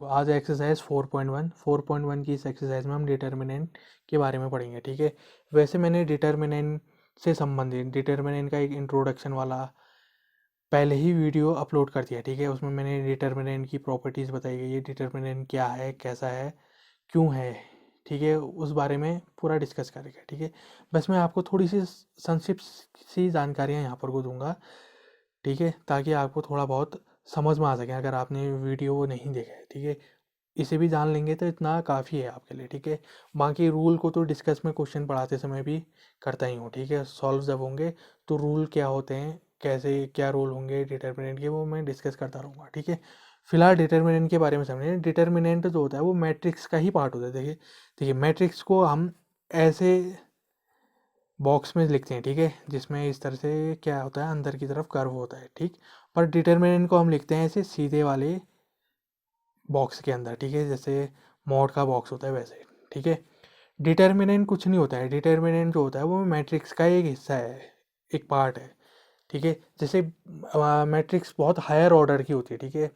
तो आज एक्सरसाइज 4.1 की इस एक्सरसाइज में हम डिटर्मिनेंट के बारे में पढ़ेंगे। ठीक है, वैसे मैंने डिटर्मिनेंट से संबंधित डिटर्मिनेंट का एक इंट्रोडक्शन वाला पहले ही वीडियो अपलोड कर दिया। ठीक है, उसमें मैंने डिटर्मिनेंट की प्रॉपर्टीज़ बताई गई है, डिटर्मिनेंट क्या है, कैसा है, क्यों है। ठीक है, उस बारे में पूरा डिस्कस करेंगे। ठीक है, बस मैं आपको थोड़ी सी संक्षिप्त सी जानकारियाँ यहाँ पर को दूंगा। ठीक है, ताकि आपको थोड़ा बहुत समझ में आ सके अगर आपने वीडियो नहीं देखा है। ठीक है, इसे भी जान लेंगे तो इतना काफ़ी है आपके लिए। ठीक है, बाकी रूल को तो डिस्कस में क्वेश्चन पढ़ाते समय भी करता ही हूँ। ठीक है, सॉल्व जब होंगे तो रूल क्या होते हैं, कैसे क्या रूल होंगे डिटर्मिनेंट के, वो मैं डिस्कस करता रहूँगा। ठीक है, फिलहाल डिटर्मिनेंट के बारे में समझें। डिटर्मिनेंट जो होता है वो मैट्रिक्स का ही पार्ट होता है। देखिए देखिए, मैट्रिक्स को हम ऐसे बॉक्स में लिखते हैं। ठीक है, जिसमें इस तरह से क्या होता है, अंदर की तरफ कर्व होता है। ठीक, पर डिटर्मिनेंट को हम लिखते हैं ऐसे सीधे वाले बॉक्स के अंदर। ठीक है, जैसे मॉड का बॉक्स होता है वैसे। ठीक है, डिटर्मिनेंट कुछ नहीं होता है। डिटर्मिनेंट जो होता है वो मैट्रिक्स का एक हिस्सा है, एक पार्ट है। ठीक है, जैसे मैट्रिक्स बहुत हायर ऑर्डर की होती है। ठीक है,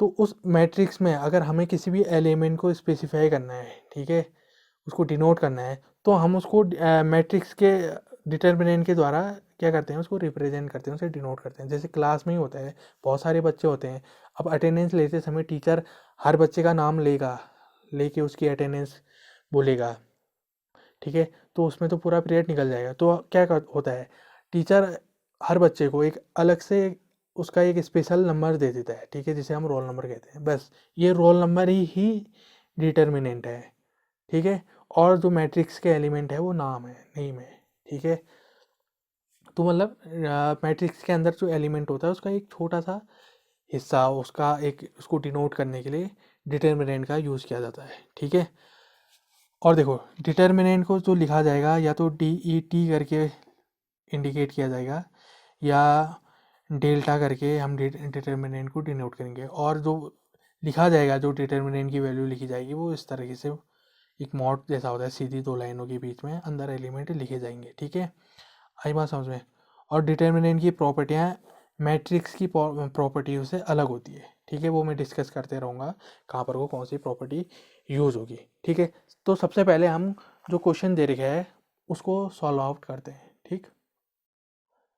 तो उस मैट्रिक्स में अगर हमें किसी भी एलिमेंट को स्पेसिफाई करना है, ठीक है, उसको डिनोट करना है, तो हम उसको मैट्रिक्स के डिटर्मिनेंट के द्वारा क्या करते हैं, उसको रिप्रेजेंट करते हैं, उसे डिनोट करते हैं। जैसे क्लास में ही होता है, बहुत सारे बच्चे होते हैं। अब अटेंडेंस लेते समय टीचर हर बच्चे का नाम लेगा, लेके उसकी अटेंडेंस बोलेगा। ठीक है, तो उसमें तो पूरा पीरियड निकल जाएगा। तो क्या होता है, टीचर हर बच्चे को एक अलग से उसका एक स्पेशल नंबर दे देता है। ठीक है, जिसे हम रोल नंबर कहते हैं। बस ये रोल नंबर ही डिटर्मिनेंट है। ठीक है, और जो मैट्रिक्स के एलिमेंट है वो नाम है, नेम है। ठीक है, तो मतलब मैट्रिक्स के अंदर जो एलिमेंट होता है उसका एक छोटा सा हिस्सा, उसका एक उसको डिनोट करने के लिए डिटर्मिनेंट का यूज़ किया जाता है। ठीक है, और देखो डिटर्मिनेंट को जो लिखा जाएगा या तो डी ई टी करके इंडिकेट किया जाएगा, या डेल्टा करके हम डिटर्मिनेंट को डिनोट करेंगे। और जो लिखा जाएगा, जो डिटर्मिनेंट की वैल्यू लिखी जाएगी वो इस तरीके से एक मॉड जैसा होता है, सीधी दो लाइनों के बीच में अंदर एलिमेंट लिखे जाएंगे। ठीक है, आई बात समझ में। और डिटर्मिनेंट की प्रॉपर्टियाँ मैट्रिक्स की प्रॉपर्टियों से अलग होती है। ठीक है, वो मैं डिस्कस करते रहूँगा कहाँ पर वो कौन सी प्रॉपर्टी यूज़ होगी। ठीक है, तो सबसे पहले हम जो क्वेश्चन दे रखे है उसको सॉल्व आउट करते हैं। ठीक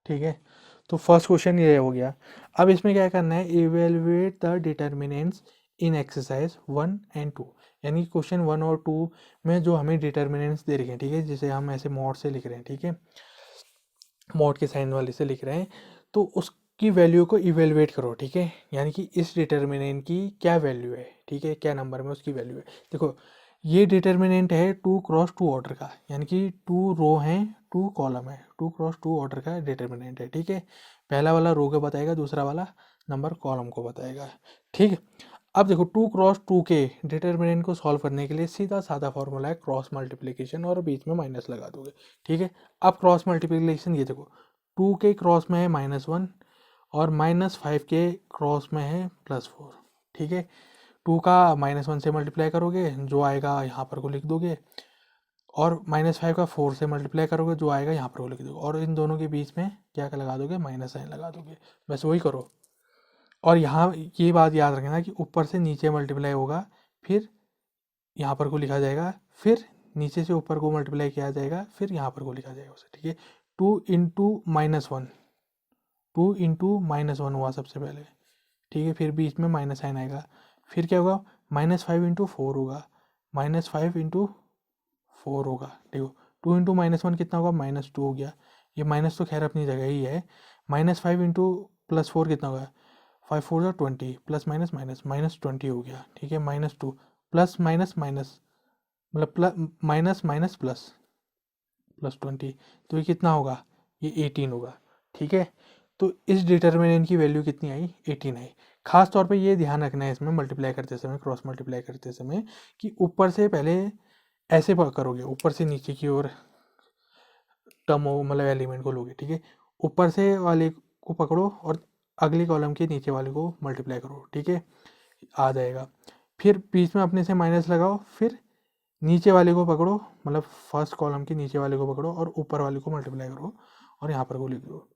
ठीक है, तो फर्स्ट क्वेश्चन ये हो गया। अब इसमें क्या करना है, evaluate the determinants in exercise 1 और 2। यानी क्वेश्चन 1 और 2 में जो हमें डिटर्मिनेंट्स दे रखे हैं, ठीक है, जिसे हम ऐसे मॉड से लिख रहे हैं। ठीक है, मॉड के साइन वाले से लिख रहे हैं, तो उसकी वैल्यू को इवेलुएट करो। ठीक है, यानी कि इस डिटर्मिनेंट की क्या वैल्यू है। ठीक है, क्या नंबर में उसकी वैल्यू है। देखो ये डिटर्मिनेंट है 2x2 ऑर्डर का, यानी कि 2 रो हैं 2 कॉलम है, 2x2 ऑर्डर का डिटर्मिनेंट है। ठीक है, पहला वाला रो को बताएगा, दूसरा वाला नंबर कॉलम को बताएगा। ठीक, अब देखो 2x2 के डिटर्मिनेंट को सॉल्व करने के लिए सीधा साधा फॉर्मूला है क्रॉस मल्टीप्लिकेशन, और बीच में माइनस लगा दोगे। ठीक है, अब क्रॉस मल्टीप्लिकेशन ये देखो, 2 के क्रॉस में है -1 और -5 के क्रॉस में है +4। ठीक है, 2 का -1 से मल्टीप्लाई करोगे जो आएगा यहाँ पर को लिख दोगे, और -5 का 4 से मल्टीप्लाई करोगे जो आएगा यहाँ पर को लिख दोगे, और इन दोनों के बीच में क्या लगा दोगे, माइनस साइन लगा दोगे। बस वही करो। और यहाँ ये बात याद रखना कि ऊपर से नीचे मल्टीप्लाई होगा, फिर यहाँ पर को लिखा जाएगा, फिर नीचे से ऊपर को मल्टीप्लाई किया जाएगा, फिर यहाँ पर को लिखा जाएगा उसे। ठीक है, 2 × -1, 2 × -1 हुआ सबसे पहले। ठीक है, फिर बीच में माइनस साइन आएगा, फिर क्या होगा, -5 × 4 होगा, -5 × 4 होगा। देखो 2 × -1 कितना होगा, -2 हो गया। ये माइनस तो खैर अपनी जगह ही है। -5 × +4 कितना होगा, 5 4 = 20, प्लस माइनस माइनस -20 हो गया। ठीक है, -2 प्लस माइनस माइनस, मतलब माइनस माइनस प्लस, +20, तो ये कितना होगा, ये 18 होगा। ठीक है, तो इस डिटर्मिनेंट की वैल्यू कितनी आई, 18 आई। खास तौर पे ये ध्यान रखना है इसमें मल्टीप्लाई करते समय, क्रॉस मल्टीप्लाई करते समय, कि ऊपर से पहले ऐसे करोगे, ऊपर से नीचे की ओर टर्म मतलब एलिमेंट को लोगे। ठीक है, ऊपर से वाले को पकड़ो और अगली कॉलम के नीचे वाले को मल्टीप्लाई करो। ठीक है, आ जाएगा। फिर बीच में अपने से माइनस लगाओ, फिर नीचे वाले को पकड़ो, मतलब फर्स्ट कॉलम के नीचे वाले को पकड़ो और ऊपर वाले को मल्टीप्लाई करो और यहाँ पर को लिख दो।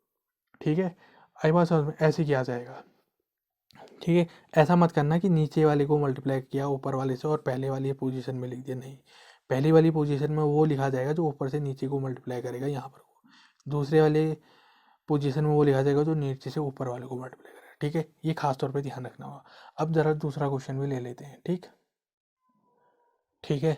ठीक है, आई बात समझ में, ऐसे किया जाएगा। ठीक है, ऐसा मत करना कि नीचे वाले को मल्टीप्लाई किया ऊपर वाले से और पहले वाली पोजीशन में लिख दिया, नहीं। पहली वाली पोजीशन में वो लिखा जाएगा जो ऊपर से नीचे को मल्टीप्लाई करेगा यहाँ पर, दूसरे वाले पोजीशन में वो लिखा जाएगा जो नीचे से ऊपर वाले को मल्टीप्लाई करेगा। ठीक है, ये खास तौर पे ध्यान रखना होगा। अब ज़रा दूसरा क्वेश्चन भी ले लेते हैं। ठीक है,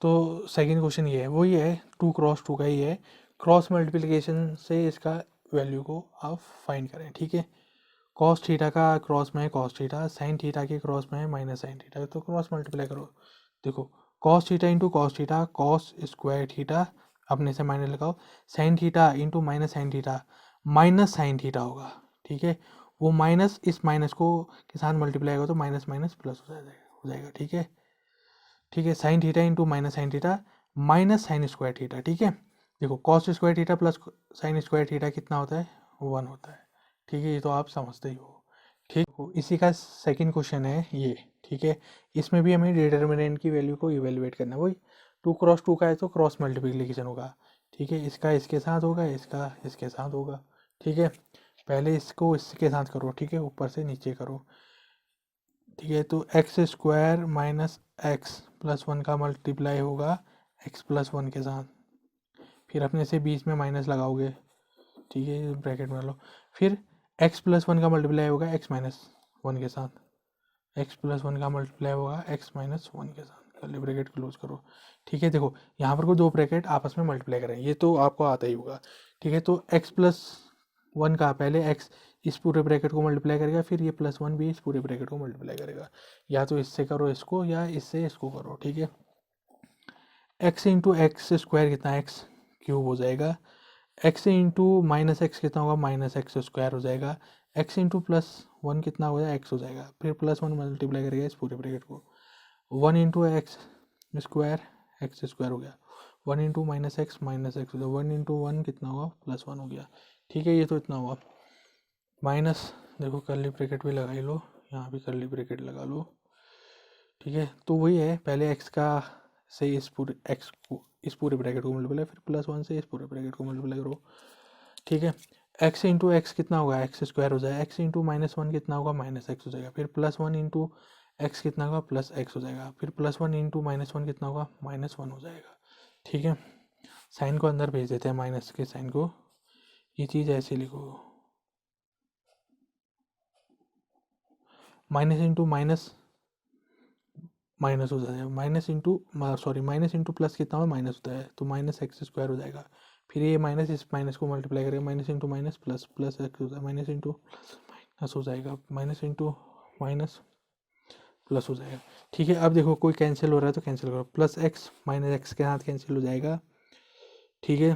तो सेकंड क्वेश्चन ये है, वही है 2 × 2 का ही है। क्रॉस मल्टीप्लिकेशन से इसका वैल्यू को आप फाइंड करें। ठीक है, कॉस थीटा का क्रॉस में है कॉस थीटा, साइन थीटा के क्रॉस में है माइनस साइन थीटा, तो क्रॉस मल्टीप्लाई करो। देखो cos theta into cos theta, cos square theta, अपने से माइनस लगाओ, sine theta into minus sine theta, minus sine theta होगा। ठीक है, वो माइनस इस माइनस को के साथ मल्टीप्लाई होगा तो माइनस माइनस प्लस हो जाएगा। ठीक है, sine theta into minus sine theta minus sine square theta. ठीक है, देखो cos square theta plus sine square theta कितना होता है, 1 होता है। ठीक है, ये तो आप समझते ही हो। ठीक हो, इसी का सेकंड क्वेश्चन है ये। ठीक है, इसमें भी हमें डिटर्मिनेंट की वैल्यू को इवेलुएट करना है। वही 2 × 2 का है तो क्रॉस मल्टीप्लिकेशन होगा। ठीक है, इसका इसके साथ होगा, इसका इसके साथ होगा। ठीक है, पहले इसको इसके साथ करो। ठीक है, ऊपर से नीचे करो। ठीक है, तो x square minus x plus 1 का मल्टीप्लाई होगा एक्स प्लस 1 के साथ, फिर अपने से बीच में माइनस लगाओगे। ठीक है, ब्रैकेट में लो, फिर एक्स प्लस 1 का मल्टीप्लाई होगा एक्स माइनस 1 के साथ, एक्स प्लस 1 का मल्टीप्लाई होगा एक्स माइनस 1 के साथ, कर्ली ब्रैकेट क्लोज करो। ठीक है, देखो यहाँ पर को दो ब्रैकेट आपस में मल्टीप्लाई करें, ये तो आपको आता ही होगा। ठीक है, तो एक्स प्लस 1 का पहले एक्स इस पूरे ब्रैकेट को मल्टीप्लाई करेगा, फिर ये प्लस 1 भी इस पूरे ब्रैकेट को मल्टीप्लाई करेगा। या तो इससे करो इसको या इससे इसको करो। ठीक है, एक्स इंटू एक्स स्क्वायर कितना है, एक्स क्यूब हो जाएगा। एक्स इंटू माइनस एक्स कितना होगा, माइनस एक्स स्क्वायर हो जाएगा। एक्स इंटू प्लस 1 कितना हो जाएगा, एक्स हो जाएगा, फिर प्लस 1 मल्टीप्लाई करेगा इस पूरे ब्रैकेट को। 1 into x square, x square हो गया। 1 इंटू माइनस एक्स हो गया। 1 इंटू 1 कितना होगा, प्लस 1 हो गया। ठीक है, ये तो इतना हुआ। माइनस, देखो कर्ली ब्रैकेट भी लगा ही लो, यहाँ भी कर्ली ब्रैकेट लगा लो। ठीक है, तो वही है, पहले एक्स का से इस पूरे एक्स को इस पूरे ब्रैकेट को मल्टीप्लाई, फिर प्लस 1 से इस पूरे ब्रैकेट को मल्टीप्लाई करो। ठीक है, एक्स इंटू एक्स कितना होगा, एक्स स्क्वायर हो जाएगा। एक्स इंटू माइनस 1 कितना होगा, माइनस एक्स हो जाएगा। फिर प्लस 1 इंटू एक्स कितना होगा, प्लस एक्स हो जाएगा। फिर प्लस 1 इंटू माइनस 1 कितना होगा, माइनस 1 हो जाएगा। ठीक है, साइन को अंदर भेज देते हैं, माइनस के साइन को, ये चीज़ ऐसे लिखो, माइनस इंटू माइनस माइनस हो जाएगा, minus into sorry minus into plus कितना हो, माइनस होता है, तो माइनस एक्स स्क्वायर हो जाएगा। फिर ये माइनस इस माइनस को मल्टीप्लाई करेगा, minus into minus plus plus x हो जाएगा, माइनस इंटू माइनस हो जाएगा, माइनस इंटू माइनस प्लस हो जाएगा। ठीक है, अब देखो कोई कैंसिल हो रहा है तो कैंसिल करो, प्लस एक्स माइनस एक्स के साथ कैंसिल हो जाएगा। ठीक है,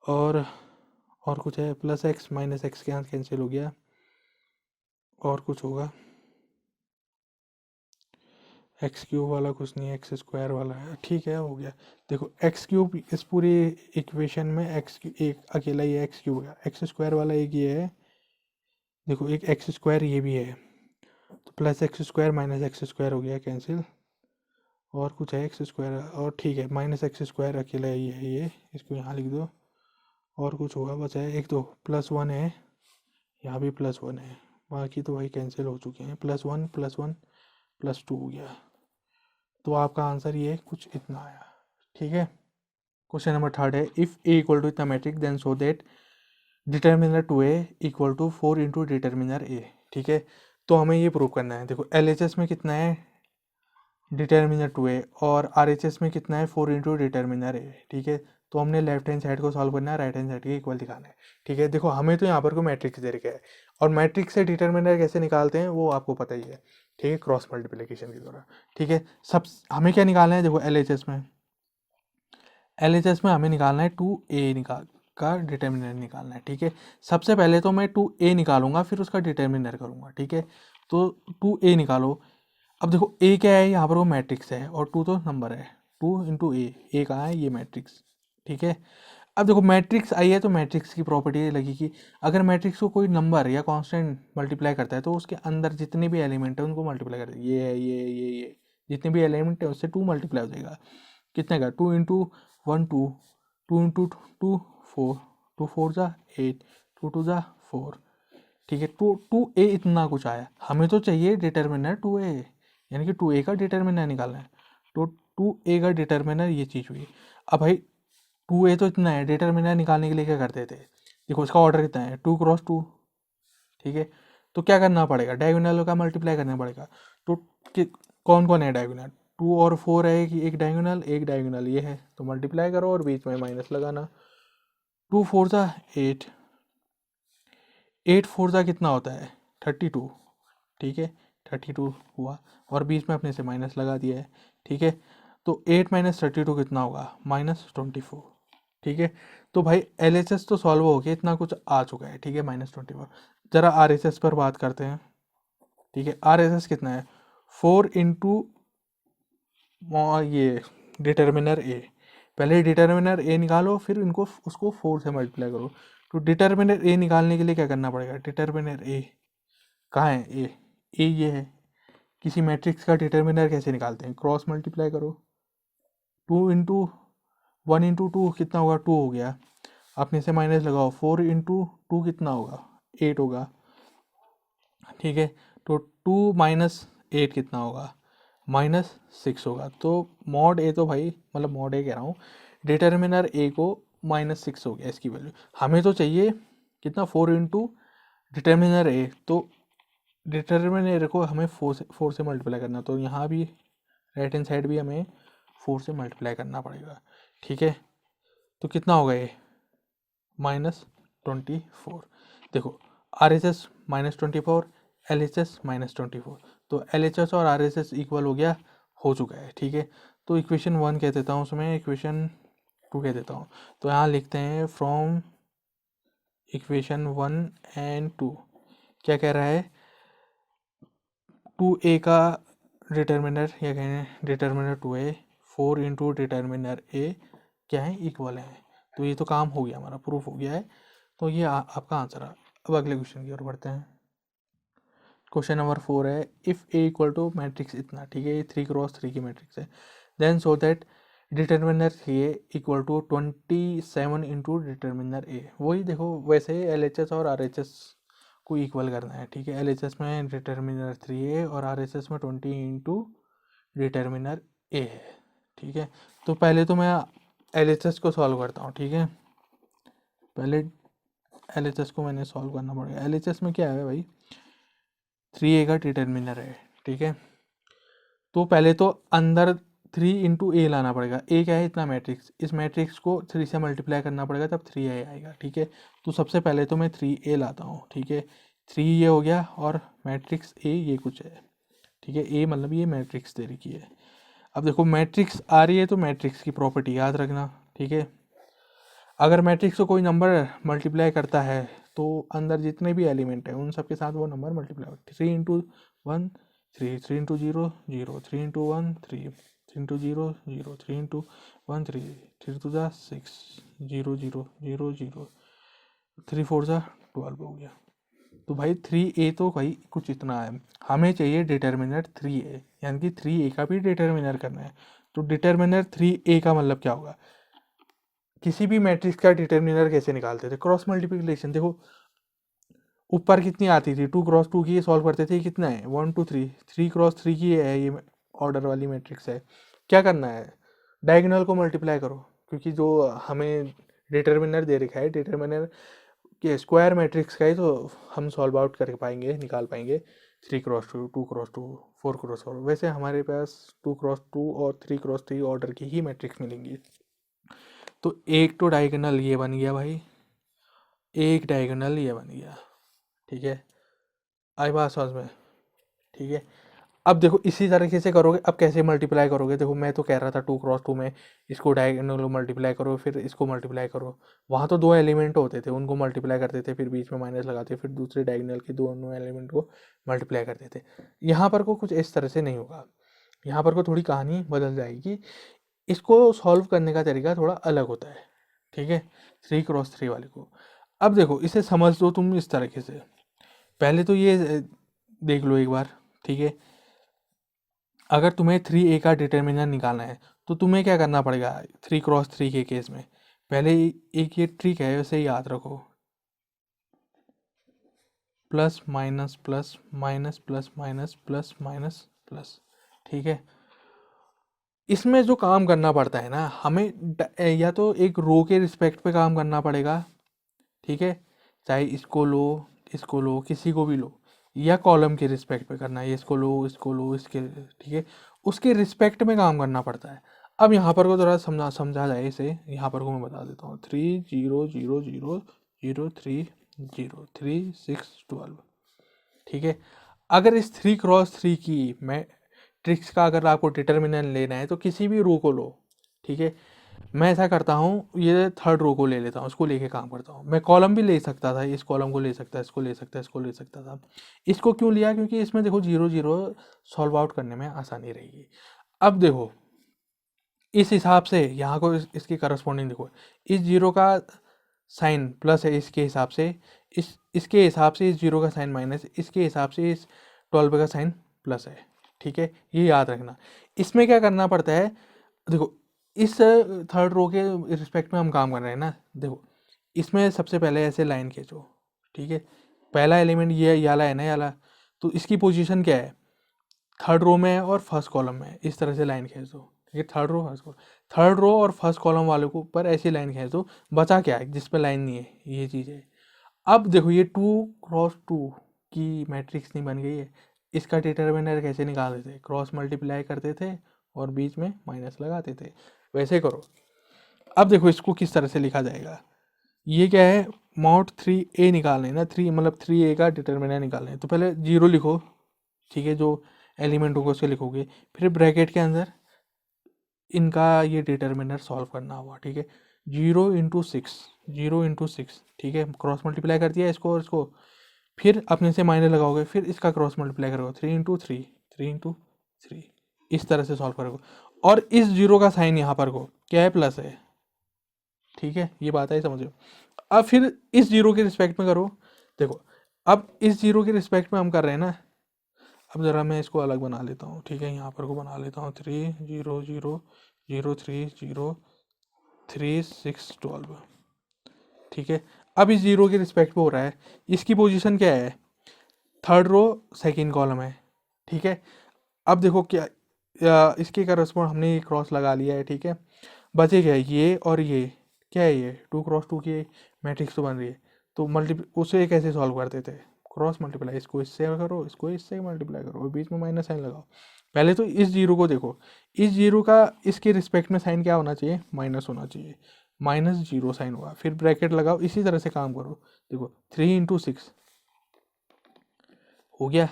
और कुछ है, प्लस एक्स माइनस एक्स के साथ कैंसिल हो गया, और कुछ होगा, एक्स क्यूब वाला कुछ नहीं है, एक्स स्क्वायर वाला है। ठीक है, हो गया। देखो एक्स क्यूब इस पूरी इक्वेशन में एक्स एक अकेला ही एक्स क्यूब है, एक्स स्क्वायर वाला एक ये है, देखो एक एक्स स्क्वायर ये भी है, तो plus x square minus x square हो गया कैंसिल, और कुछ है एक्स स्क्वायर, और ठीक है माइनस एक्स स्क्वायर अकेला ही है, ये इसको यहाँ लिख दो, और कुछ होगा बचा है एक, तो प्लस 1 है, यहाँ भी प्लस 1 है, बाकी तो वही कैंसिल हो चुके हैं, प्लस 1 प्लस 2 हो गया। तो आपका आंसर ये कुछ इतना आया। ठीक है, क्वेश्चन नंबर थर्ड है, इफ ए इक्वल टू इतना matrix then so that determinant 2a equal to 4 into determinant A. ठीक है, तो हमें ये प्रूव करना है। देखो LHS में कितना है, डिटर्मिनर 2a, और RHS में कितना है, 4 इंटू डिटर्मिनर ए। ठीक है, तो हमने लेफ्ट हैंड साइड को सॉल्व करना है, राइट हैंड साइड के इक्वल दिखाना है। ठीक है, देखो हमें तो यहाँ पर कोई मैट्रिक्स दे रखा है, और मैट्रिक्स से डिटर्मिनर कैसे निकालते हैं वो आपको पता ही है। ठीक है, क्रॉस मल्टीप्लिकेशन के द्वारा। ठीक है, सब हमें क्या निकालना है, देखो LHS में हमें निकालना है 2a का डिटर्मिनर निकालना है। ठीक है, सबसे पहले तो मैं 2a निकालूंगा, फिर उसका डिटर्मिनर करूंगा। ठीक है, तो 2a निकालो। अब देखो a क्या है, यहाँ पर वो मैट्रिक्स है, और 2 तो नंबर है, 2 इंटू ए कहाँ है, ये मैट्रिक्स। ठीक है, अब देखो मैट्रिक्स आई है तो मैट्रिक्स की प्रॉपर्टी लगेगी, अगर मैट्रिक्स को कोई नंबर या कांस्टेंट मल्टीप्लाई करता है तो उसके अंदर जितने भी एलिमेंट है उनको मल्टीप्लाई कर देगा, ये है ये जितने भी एलिमेंट है उससे 2 मल्टीप्लाई हो जाएगा। कितने का, 2 इंटू 1 2, 2 इंटू 2 4, 2 4 जा 8, 2 2 जा 4, ठीक है। टू ए इतना कुछ आया, हमें तो चाहिए डिटर्मिनर टू ए, यानी कि टू ए का डिटर्मिनर निकालना है। तो टू ए का डिटर्मिनर ये चीज़ हुई। अब भाई टू ए तो इतना है, डिटर्मिनर निकालने के लिए क्या करते थे, देखो इसका ऑर्डर कितना है, 2 × 2, ठीक है। तो क्या करना पड़ेगा, डायगोनल का मल्टीप्लाई करना पड़ेगा। तो कौन कौन है डायगोनल, 2 और 4 है कि एक डायगोनल ये है, तो मल्टीप्लाई करो और बीच में माइनस लगाना। 2 × 4 = 8, 8 × 4 कितना होता है, 32, ठीक है। 32 हुआ और बीच में अपने से माइनस लगा दिया है, ठीक है। तो 8 - 32 कितना होगा, -24, ठीक है। तो भाई LHS तो सॉल्व हो गया, इतना कुछ आ चुका है, ठीक है, -24। जरा RHS पर बात करते हैं, ठीक है। RHS कितना है, 4 × ये डिटर्मिनर ए, पहले डिटर्मिनर ए निकालो, फिर इनको उसको 4 से मल्टीप्लाई करो। तो डिटर्मिनर ए निकालने के लिए क्या करना पड़ेगा, डिटर्मिनर ए कहाँ है, ए ये है। किसी मैट्रिक्स का डिटर्मिनर कैसे निकालते हैं, क्रॉस मल्टीप्लाई करो। 1 × 2 कितना होगा, 2 हो गया, अपने से माइनस लगाओ। 4 × 2 कितना होगा, 8 होगा, ठीक है। तो 2 - 8 कितना होगा, -6 होगा। तो मॉड ए तो भाई, मतलब मॉड ए कह रहा हूँ, डिटर्मिनर ए को -6 हो गया इसकी वैल्यू। हमें तो चाहिए कितना, 4 × डिटर्मिनर ए, तो डिटर्मिनर को हमें 4 से मल्टीप्लाई करना, तो यहाँ भी राइट हैंड साइड भी हमें 4 से मल्टीप्लाई करना पड़ेगा, ठीक है। तो कितना होगा ये, -24। देखो RHS -24, LHS -24, तो LHS और RHS इक्वल हो चुका है, ठीक है। तो इक्वेशन 1 कह देता हूँ, उसमें इक्वेशन 2 कह देता हूँ। तो यहाँ लिखते हैं फ्रॉम इक्वेशन 1 एंड 2, क्या कह रहा है, 2a का डिटर्मिनर, या कहें डिटर्मिनर 2a, 4 × डिटर्मिनर a क्या है, इक्वल है। तो ये तो काम हो गया, हमारा प्रूफ हो गया है। तो ये आपका आंसर है। अब अगले क्वेश्चन की ओर बढ़ते हैं। क्वेश्चन नंबर 4 है, if A equal to matrix इतना, ठीक है, ये 3 × 3 की मैट्रिक्स है, then so that determinant A equal to 27 × determinant A. वही देखो, वैसे LHS और RHS को इक्वल करना है, ठीक है। LHS में डिटर्मिनर 3a और RHS में 20 × डिटर्मिनर ए है, ठीक है। तो पहले तो मैं LHS को सॉल्व करता हूँ, ठीक है। पहले LHS को मैंने सॉल्व करना पड़ेगा। LHS में क्या है भाई, 3a का डिटर्मिनर है, ठीक है। तो पहले तो अंदर 3 × a लाना पड़ेगा। a क्या है, इतना मैट्रिक्स, इस मैट्रिक्स को 3 से मल्टीप्लाई करना पड़ेगा, तब 3a आएगा, ठीक है। तो सबसे पहले तो मैं 3a लाता हूँ, ठीक है। 3 ये हो गया और मैट्रिक्स a ये कुछ है, ठीक है। a मतलब ये मैट्रिक्स दे रखी है। अब देखो मैट्रिक्स आ रही है, तो मैट्रिक्स की प्रॉपर्टी याद रखना, ठीक है। अगर मैट्रिक्स को कोई नंबर मल्टीप्लाई करता है, तो अंदर जितने भी एलिमेंट हैं उन सब के साथ वो नंबर मल्टीप्लाई होता है। 3 × 1 3, 3 × 0 0, 3 × 1 3, 3 × 0 0, 3 × 1 3, 3 × 2 6, 0 0 0 0, 3 4 12 हो गया। तो भाई 3a तो भाई कुछ इतना है, हमें चाहिए डिटर्मिनर 3a, यानी कि 3a का भी डिटर्मिनर करना है। तो डिटर्मिनर 3a का मतलब क्या होगा, किसी भी मैट्रिक्स का डिटर्मिनर कैसे निकालते थे, क्रॉस मल्टीप्लिकेशन। देखो ऊपर कितनी आती थी, 2 × 2 की, ये सॉल्व करते थे, कितना है 1 2 3, 3 × 3 की है, ये ऑर्डर वाली मैट्रिक्स है। क्या करना है, डायगोनल को मल्टीप्लाई करो, क्योंकि जो हमें डिटर्मिनर दे रखा है, डिटर्मिनर के स्क्वायर मैट्रिक्स का ही तो हम सॉल्व आउट कर पाएंगे, निकाल पाएंगे। 3 × 2, 2 × 2, 4 × 4, वैसे हमारे पास 2 × 2 और 3 × 3 ऑर्डर की ही मैट्रिक्स मिलेंगी। तो एक तो डायगोनल ये बन गया भाई, एक डायगोनल ये बन गया, ठीक है। आई बात समझ में, ठीक है। अब देखो इसी तरीके से करोगे, अब कैसे मल्टीप्लाई करोगे, देखो मैं तो कह रहा था 2 × 2 में इसको डायगोनल मल्टीप्लाई करो, फिर इसको मल्टीप्लाई करो। वहाँ तो 2 एलिमेंट होते थे, उनको मल्टीप्लाई करते थे, फिर बीच में माइनस लगाते, फिर दूसरे डायगोनल के दोनों एलिमेंट को मल्टीप्लाई करते थे। यहाँ पर को कुछ इस तरह से नहीं होगा, यहाँ पर को थोड़ी कहानी बदल जाएगी। इसको सॉल्व करने का तरीका थोड़ा अलग होता है, ठीक है, 3 × 3 वाले को। अब देखो इसे समझ दो तुम इस तरीके से, पहले तो ये देख लो एक बार, ठीक है। अगर तुम्हें 3a का डिटर्मिनर निकालना है, तो तुम्हें क्या करना पड़ेगा 3 × 3 के केस में, पहले एक ये ट्रिक है, वैसे याद रखो। Plus minus plus minus plus minus plus minus plus, ठीक है। इसमें जो काम करना पड़ता है ना, हमें या तो एक रो के रिस्पेक्ट पे काम करना पड़ेगा, ठीक है, चाहे इसको लो किसी को भी लो, या कॉलम के रिस्पेक्ट पे करना है, इसको लो इसके, ठीक है, उसके रिस्पेक्ट में काम करना पड़ता है। अब यहाँ पर को थोड़ा समझा जाए इसे, यहाँ पर को मैं बता देता हूँ, 3 0 0 0 0 3 0 3 6 12, ठीक है। अगर इस 3x3 की मैट्रिक्स का अगर आपको डिटर्मिनेंट लेना है तो किसी भी रो को लो, ठीक है। मैं ऐसा करता हूँ, ये थर्ड रो को ले लेता हूँ, उसको लेके काम करता हूँ। मैं कॉलम भी ले सकता था, इस कॉलम को ले सकता, इसको ले सकता, इसको ले सकता था। इसको क्यों लिया? क्योंकि इसमें देखो 0 0 सॉल्व आउट करने में आसानी रहेगी। अब देखो इस हिसाब से यहाँ को इसकी करस्पॉन्डिंग देखो, इस 0 का साइन प्लस है इसके हिसाब से, इसके हिसाब से इस 0 का साइन माइनस, इसके हिसाब से इस 12 का साइन प्लस है, ठीक है। ये याद रखना। इसमें क्या करना पड़ता है, देखो इस थर्ड रो के रिस्पेक्ट में हम काम कर रहे हैं ना, देखो इसमें सबसे पहले ऐसे लाइन खींचो, ठीक है। पहला एलिमेंट ये वाला है ना, ये वाला, तो इसकी पोजीशन क्या है, थर्ड रो में है और फर्स्ट कॉलम में है। इस तरह से लाइन खींच दो, ये third row first column, third row और फर्स्ट कॉलम वाले को ऊपर ऐसी लाइन खींच दो। बचा क्या है जिस पे लाइन नहीं है, ये चीज़ है। अब देखो ये 2x2 की मैट्रिक्स नहीं बन गई है। इसका डिटर्मिनर कैसे निकालते थे, क्रॉस मल्टीप्लाई करते थे और बीच में माइनस लगाते थे, वैसे करो। अब देखो इसको किस तरह से लिखा जाएगा, ये क्या है, मॉड 3a निकालना है ना, 3 मतलब 3a का डिटर्मिनर निकालना है। तो पहले 0 लिखो, ठीक है, जो एलिमेंट होगा उसे लिखोगे, फिर ब्रैकेट के अंदर इनका ये डिटर्मिनर सॉल्व करना हुआ, ठीक है। 0 × 6, ठीक है, क्रॉस मल्टीप्लाई कर दिया इसको और इसको, फिर अपने से माइनस लगाओगे, फिर इसका क्रॉस मल्टीप्लाई करोगे, 3 × 3 इस तरह से सॉल्व करोगे। और इस 0 का साइन यहाँ पर को क्या है, प्लस है, ठीक है, ये बात है, समझो। अब फिर इस 0 के रिस्पेक्ट में करो, देखो अब इस 0 के रिस्पेक्ट में हम कर रहे हैं ना। अब ज़रा मैं इसको अलग बना लेता हूँ, ठीक है, यहाँ पर को बना लेता हूँ 3 0 0 0 3 0 3 6 12, ठीक है। अब इस 0 के रिस्पेक्ट पे हो रहा है, इसकी पोजीशन क्या है, थर्ड रो सेकंड कॉलम है, ठीक है। अब देखो क्या इसके करस्पॉन्ड हमने ये क्रॉस लगा लिया है, ठीक है। बचे क्या, ये और ये क्या है, ये 2x2 की मैट्रिक्स तो बन रही है। तो उसे कैसे सॉल्व करते थे, क्रॉस मल्टीप्लाई, इसको इससे करो, इसको इससे मल्टीप्लाई करो और बीच में माइनस साइन लगाओ। पहले तो इस 0 को देखो, इस 0 का इसके रिस्पेक्ट में साइन क्या होना चाहिए, माइनस होना चाहिए, -0 साइन हुआ, फिर ब्रैकेट लगाओ, इसी तरह से काम करो। देखो 3 × 6 हो गया,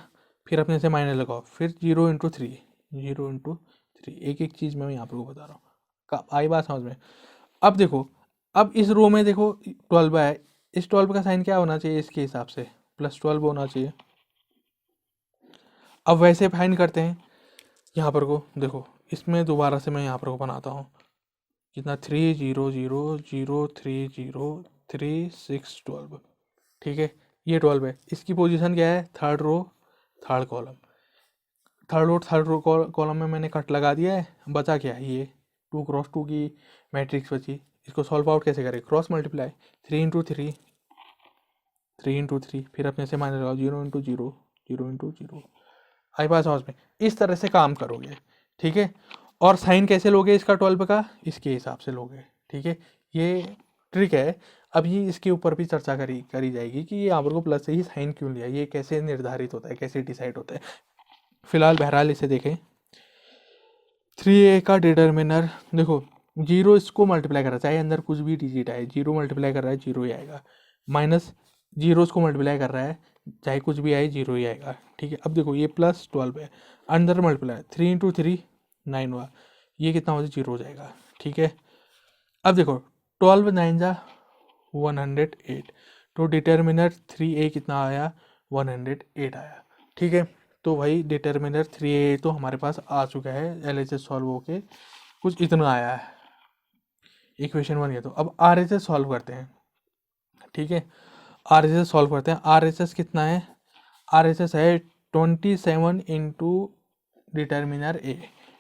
फिर अपने से माइनस लगाओ, फिर 0 × 3 0 × 3, एक एक चीज़ मैं यहाँ पर बता रहा हूँ, आई बात समझ में। अब देखो, अब इस रो में देखो 12 है, इस 12 का साइन क्या होना चाहिए, इसके हिसाब से +12 होना चाहिए। अब वैसे फाइंड करते हैं, यहाँ पर को देखो, इसमें दोबारा से मैं यहाँ पर को बनाता हूँ, कितना 3 0 0 0 3 0 3 6 12, ठीक है, ये 12 है। इसकी पोजीशन क्या है, third row third column, third row column में मैंने कट लगा दिया है। बचा क्या है, ये 2x2 की मैट्रिक्स बची। इसको सॉल्व आउट कैसे करें, क्रॉस मल्टीप्लाई, 3 × 3 3 × 3, फिर अपने से माइनस लगाओ, 0 × 0 0 × 0, आई बात समझ में। इस तरह से काम करोगे, ठीक है। और साइन कैसे लोगे इसका 12 का, इसके हिसाब से लोगे, ठीक है, ये ट्रिक है। अब ये इसके ऊपर भी चर्चा करी जाएगी कि ये यहाँ पर को प्लस से ही साइन क्यों लिया, ये कैसे निर्धारित होता है, कैसे डिसाइड होता है। फिलहाल बहरहाल इसे देखें, 3a का डिटर्मिनर देखो, 0 इसको मल्टीप्लाई कर रहा है, चाहे अंदर कुछ भी डिजिट आए, 0 मल्टीप्लाई कर रहा है 0 ही आएगा, -0 इसको मल्टीप्लाई कर रहा है, चाहे कुछ भी आए 0 ही आएगा, ठीक है। अब देखो ये +12 है, अंदर मल्टीप्लाई 3 × 3 9 हुआ, ये कितना हो जाए, 0 हो जाएगा, ठीक है। अब देखो 12 9 जा 108, तो डिटर्मिनर 3a कितना आया, 108 आया, ठीक है। तो भाई डिटर्मिनर 3a तो हमारे पास आ चुका है, LHS सॉल्व होके कुछ इतना आया है, इक्वेशन 1 ये। तो अब RHS सॉल्व करते हैं, ठीक है, RHS सॉल्व करते हैं। RHS कितना है, RHS है 27 × डिटर्मिनर a।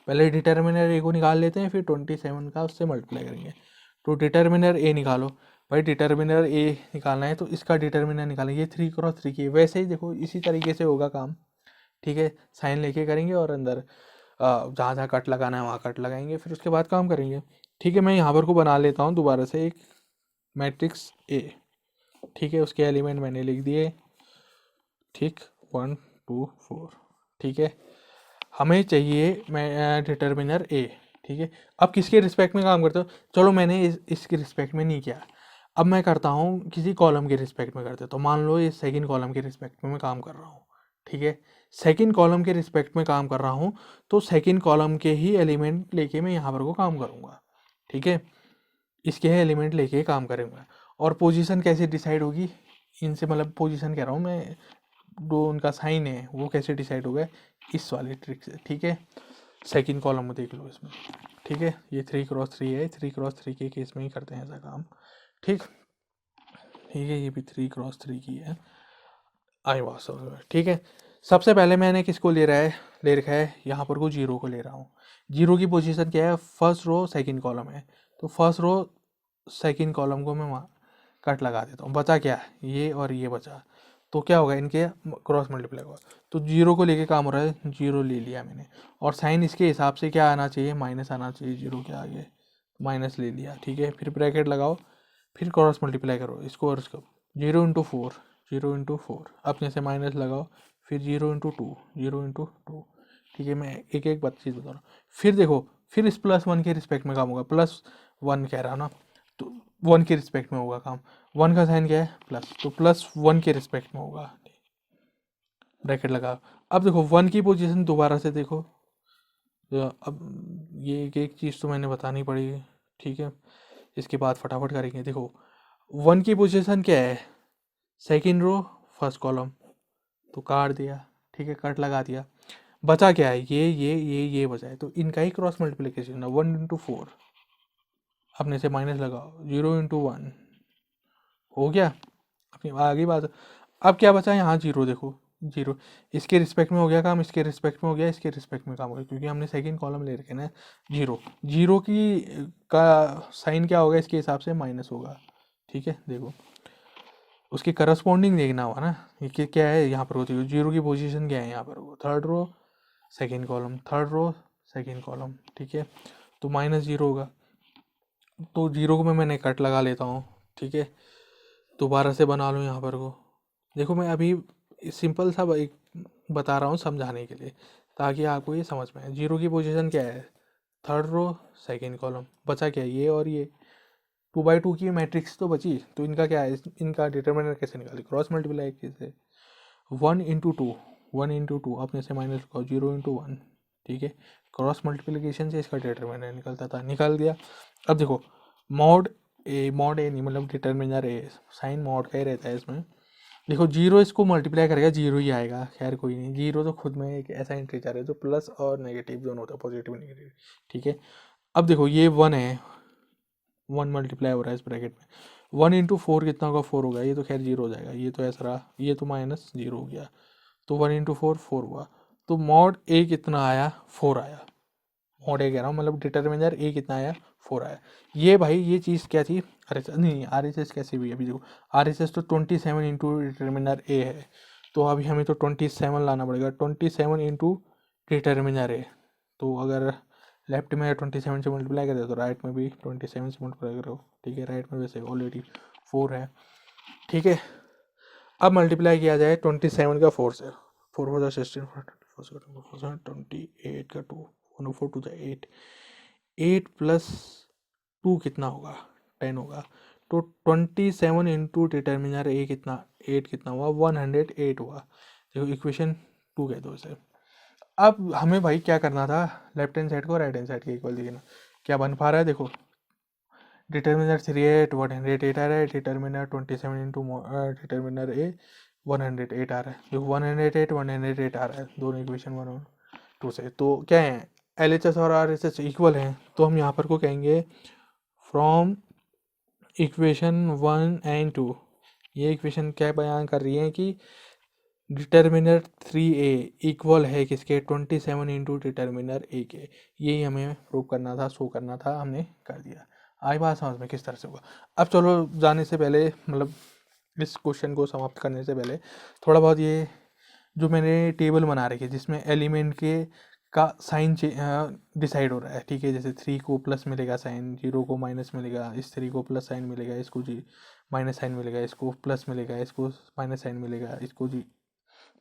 पहले डिटर्मिनर a को निकाल लेते हैं, फिर 27 का उससे मल्टीप्लाई करेंगे। तो डिटर्मिनर a निकालो, भाई डिटर्मिनर ए निकालना है तो इसका डिटर्मिनर निकालेंगे, ये 3x3 की। वैसे ही देखो इसी तरीके से होगा काम, ठीक है। साइन लेके करेंगे और अंदर जहाँ जहाँ कट लगाना है वहाँ कट लगाएंगे, फिर उसके बाद काम करेंगे, ठीक है। मैं यहाँ पर को बना लेता हूँ दोबारा से एक मैट्रिक्स ए, ठीक है। उसके एलिमेंट मैंने लिख दिए, ठीक, 1 2 4, ठीक है। हमें चाहिए मैं डिटर्मिनर ए, ठीक है। अब किसके रिस्पेक्ट में काम करते हो, चलो मैंने इसके रिस्पेक्ट में नहीं किया, अब मैं करता हूँ किसी कॉलम के रिस्पेक्ट में करते। तो मान लो ये सेकंड कॉलम के रिस्पेक्ट में मैं काम कर रहा हूँ, ठीक है। सेकंड कॉलम के रिस्पेक्ट में काम कर रहा हूँ तो सेकंड कॉलम के ही एलिमेंट लेके मैं यहाँ पर को काम करूँगा, ठीक है। इसके एलिमेंट लेके काम करूँगा। और पोजीशन कैसे डिसाइड होगी इनसे, मतलब पोजीशन कह रहा हूँ मैं, जो उनका साइन है वो कैसे डिसाइड होगा, इस वाली ट्रिक से, ठीक है। सेकंड कॉलम में देख लो इसमें, ठीक है। ये 3x3 है, 3x3 के केस में ही करते हैं ऐसा काम, ठीक, ठीक है। ये भी 3x3 की है, आई बात समझ में, ठीक है। सबसे पहले मैंने किसको ले रखा है यहाँ पर को 0 को ले रहा हूँ। 0 की पोजीशन क्या है, फर्स्ट रो सेकंड कॉलम है, तो फर्स्ट रो सेकंड कॉलम को मैं वहाँ कट लगा देता हूँ। बचा क्या, ये और ये बचा, तो क्या होगा, इनके क्रॉस मल्टीप्लाई होगा। तो 0 को लेके काम हो रहा है, 0 ले लिया मैंने, और साइन इसके हिसाब से क्या आना चाहिए, माइनस आना चाहिए 0 के आगे, माइनस ले लिया, ठीक है। फिर ब्रैकेट लगाओ, फिर क्रॉस मल्टीप्लाई करो इसको और इसको, 0 इंटू 4, 0 इंटू 4, अपने से माइनस लगाओ, फिर 0 इंटू 2, 0 इंटू 2, ठीक है। मैं एक एक बात चीज़ बता रहा हूँ। फिर देखो, फिर इस +1 के रिस्पेक्ट में काम होगा, +1 कह रहा हूँ ना, तो 1 के रिस्पेक्ट में होगा काम। 1 का साइन क्या है, प्लस, तो +1 के रिस्पेक्ट में होगा, ब्रैकेट लगा। अब देखो 1 की पोजीशन दोबारा से देखो, अब ये एक चीज़ तो मैंने बतानी पड़ेगी, ठीक है। इसके बाद फटाफट करेंगे। देखो 1 की पोजीशन क्या है, सेकंड रो फर्स्ट कॉलम, तो काट दिया, ठीक है, कट लगा दिया। बचा क्या है, ये बचा है, तो इनका ही क्रॉस मल्टीप्लिकेशन है, 1 इंटू 4, अपने से माइनस लगाओ, 0 इंटू 1 हो गया, अपनी आगे बात। अब क्या बचा यहाँ, 0, देखो 0 इसके रिस्पेक्ट में हो गया काम, इसके रिस्पेक्ट में हो गया, इसके रिस्पेक्ट में काम हो गया, क्योंकि हमने सेकंड कॉलम ले रखे ना। 0 की का साइन क्या होगा, इसके हिसाब से माइनस होगा, ठीक है। देखो उसकी करस्पॉन्डिंग देखना होगा ना, ये क्या है यहाँ पर होती है, 0 की पोजीशन क्या है यहाँ पर, वो third row second column, third row second column, ठीक है। तो -0 होगा, तो 0 को मैंने कट लगा लेता हूँ, ठीक है। दोबारा से बना लूँ यहाँ पर को। देखो मैं अभी सिंपल सा एक बता रहा हूँ समझाने के लिए, ताकि आपको ये समझ में आए। 0 की पोजीशन क्या है, थर्ड रो सेकंड कॉलम, बचा क्या, ये और ये 2x2 की मैट्रिक्स तो बची, तो इनका क्या है, इनका डिटर्मिनर कैसे निकाले, क्रॉस मल्टीप्लाई कैसे, 1 इंटू 2, 1 इंटू 2, अपने से माइनस लगाओ, 0 इंटू 1, ठीक है। क्रॉस मल्टीप्लिकेशन से इसका डिटर्मिनर निकलता था, निकाल दिया। अब देखो मॉड ए नहीं, मतलब डिटर्मिनर ए, साइन मॉड का ही रहता है इसमें। देखो 0 इसको मल्टीप्लाई करेगा 0 ही आएगा, खैर कोई नहीं, 0 तो खुद में एक ऐसा इंटीजर है जो प्लस और नेगेटिव दोनों होता है, पॉजिटिव नेगेटिव, ठीक है। अब देखो ये 1 है, 1 मल्टीप्लाई हो रहा है इस ब्रैकेट में, 1 इंटू 4 कितना होगा, 4 होगा, ये तो खैर 0 हो जाएगा, ये तो ऐसा रहा, ये तो -0 हो गया, तो 1 इंटू 4 4 हुआ। तो मॉड ए कितना आया, 4 आया, मॉड ए कह रहा हूँ, मतलब डिटर्मिनर ए कितना आया, 4 आया। ये भाई ये चीज़ क्या थी, अरे नहीं RHS कैसे भी, अभी देखो RHS तो 27 इंटू डिटर्मिनर ए है, तो अभी हमें तो 27 लाना पड़ेगा, 27 इंटू डिटर्मिनर ए। तो अगर लेफ्ट में 27 से मल्टीप्लाई कर दे तो राइट में भी 27 से मल्टीप्लाई करो, ठीक है। राइट में वैसे ऑलरेडी 4 है, ठीक है। अब मल्टीप्लाई किया जाए 27 का 4 से, 4 4 16 28 का 2, 1 4 2 8, 8 प्लस 2 कितना होगा, 10 होगा। तो 27 इंटू डिटर्मिनर ए कितना, 8 कितना हुआ, 108 हुआ। देखो इक्वेशन 2 कह दो इसे। अब हमें भाई क्या करना था, लेफ्ट हैंड साइड को राइट हैंड साइड के इक्वल देखना, क्या बन पा रहा है। देखो डिटर्मिनर 38 108 आ रहा है, डिटर्मिनर 27 इंटू डिटर्मिनर ए 108 आ रहा है। देखो 108 108 आ रहा है, दोनों इक्वेशन 1 और 2 से। तो क्या है, LHS और RHS इक्वल हैं, तो हम यहाँ पर को कहेंगे फ्रॉम इक्वेशन 1 एंड 2। ये इक्वेशन क्या बयान कर रही है कि डिटर्मिनर 3A इक्वल है किसके, 27 इंटू डिटर्मिनर ए के। यही हमें प्रूव करना था, शो करना था, हमने कर दिया। आई बात समझ में किस तरह से होगा। अब चलो जाने से पहले, मतलब इस क्वेश्चन को समाप्त करने से पहले थोड़ा बहुत ये जो मैंने टेबल बना रखी है जिसमें एलिमेंट के का साइन डिसाइड हो रहा है, ठीक है। जैसे 3 को प्लस मिलेगा साइन, 0 को माइनस मिलेगा, इस 3 को प्लस साइन मिलेगा, इसको जी माइनस साइन मिलेगा, इसको प्लस मिलेगा, इसको माइनस साइन मिलेगा, इसको जी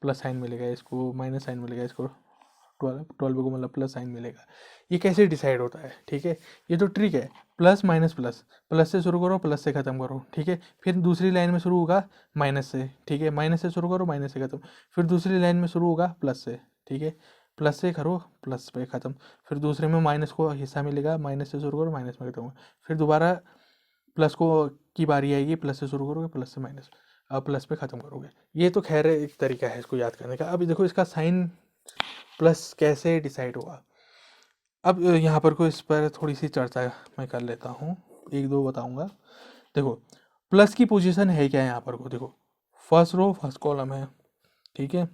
प्लस साइन मिलेगा, इसको माइनस साइन मिलेगा, इसको 12 को मतलब प्लस साइन मिलेगा। ये कैसे डिसाइड होता है, ठीक है। ये तो ट्रिक है, प्लस माइनस प्लस, प्लस से शुरू करो प्लस से ख़त्म करो, ठीक है। फिर दूसरी लाइन में शुरू होगा माइनस से, ठीक है, माइनस से शुरू करो माइनस से ख़त्म। फिर दूसरी लाइन में शुरू होगा प्लस से, ठीक है, प्लस से करो प्लस पे ख़त्म। फिर दूसरे में माइनस को हिस्सा मिलेगा, माइनस से शुरू करो माइनस में ख़त्म होगा। फिर दोबारा प्लस को की बारी आएगी, प्लस से शुरू करोगे प्लस से माइनस, अब प्लस पे ख़त्म करोगे। ये तो खैर एक तरीका है इसको याद करने का। अभी देखो इसका साइन प्लस कैसे डिसाइड होगा। अब यहाँ पर को इस पर थोड़ी सी चर्चा मैं कर लेता हूँ, एक दो बताऊँगा। देखो प्लस की पोजीशन है क्या यहाँ पर को, देखो फर्स्ट रो फर्स्ट कॉलम है, ठीक है,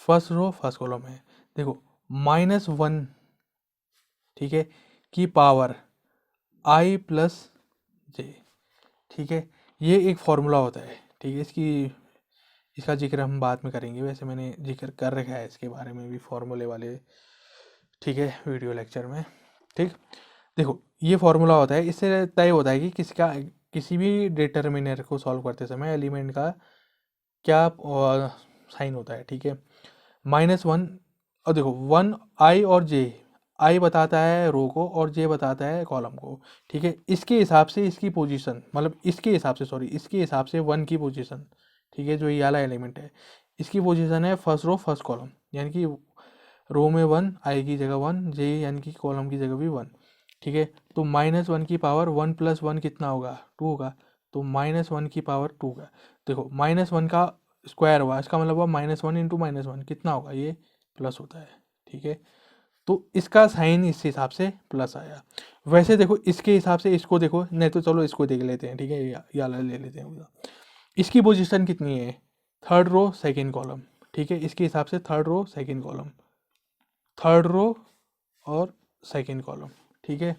फर्स्ट रो फर्स्ट कॉलम है। देखो -1, ठीक है, की पावर i प्लस जे, ठीक है। ये एक फॉर्मूला होता है, ठीक है। इसका जिक्र हम बाद में करेंगे, वैसे मैंने जिक्र कर रखा है इसके बारे में भी फॉर्मूले वाले, ठीक है, वीडियो लेक्चर में, ठीक। देखो ये फॉर्मूला होता है, इससे तय होता है कि किसी भी डिटर्मिनर को सॉल्व करते समय एलिमेंट का क्या साइन होता है, ठीक है। -1, और देखो 1 i और j, i बताता है रो को और j बताता है कॉलम को, ठीक है। इसके हिसाब से इसकी पोजीशन, मतलब इसके हिसाब से, सॉरी, इसके हिसाब से 1 की पोजीशन, ठीक है, जो ये वाला एलिमेंट है इसकी पोजीशन है फर्स्ट रो फर्स्ट कॉलम, यानी कि रो में 1, आई की जगह 1, जे यानी कि कॉलम की जगह भी 1, ठीक है। तो -1 की पावर 1 + 1 कितना होगा, 2 होगा। तो -1 की पावर 2 का, देखो -1 का स्क्वायर हुआ, इसका मतलब हुआ -1 × -1 कितना होगा, ये प्लस होता है, ठीक है। तो इसका साइन इस हिसाब से प्लस आया। वैसे देखो इसके हिसाब से इसको देखो, नहीं तो चलो इसको देख लेते हैं, ठीक है, या ले लेते हैं। इसकी पोजीशन कितनी है, थर्ड रो सेकंड कॉलम, ठीक है। इसके हिसाब से third row second column, third row और सेकंड कॉलम, ठीक है।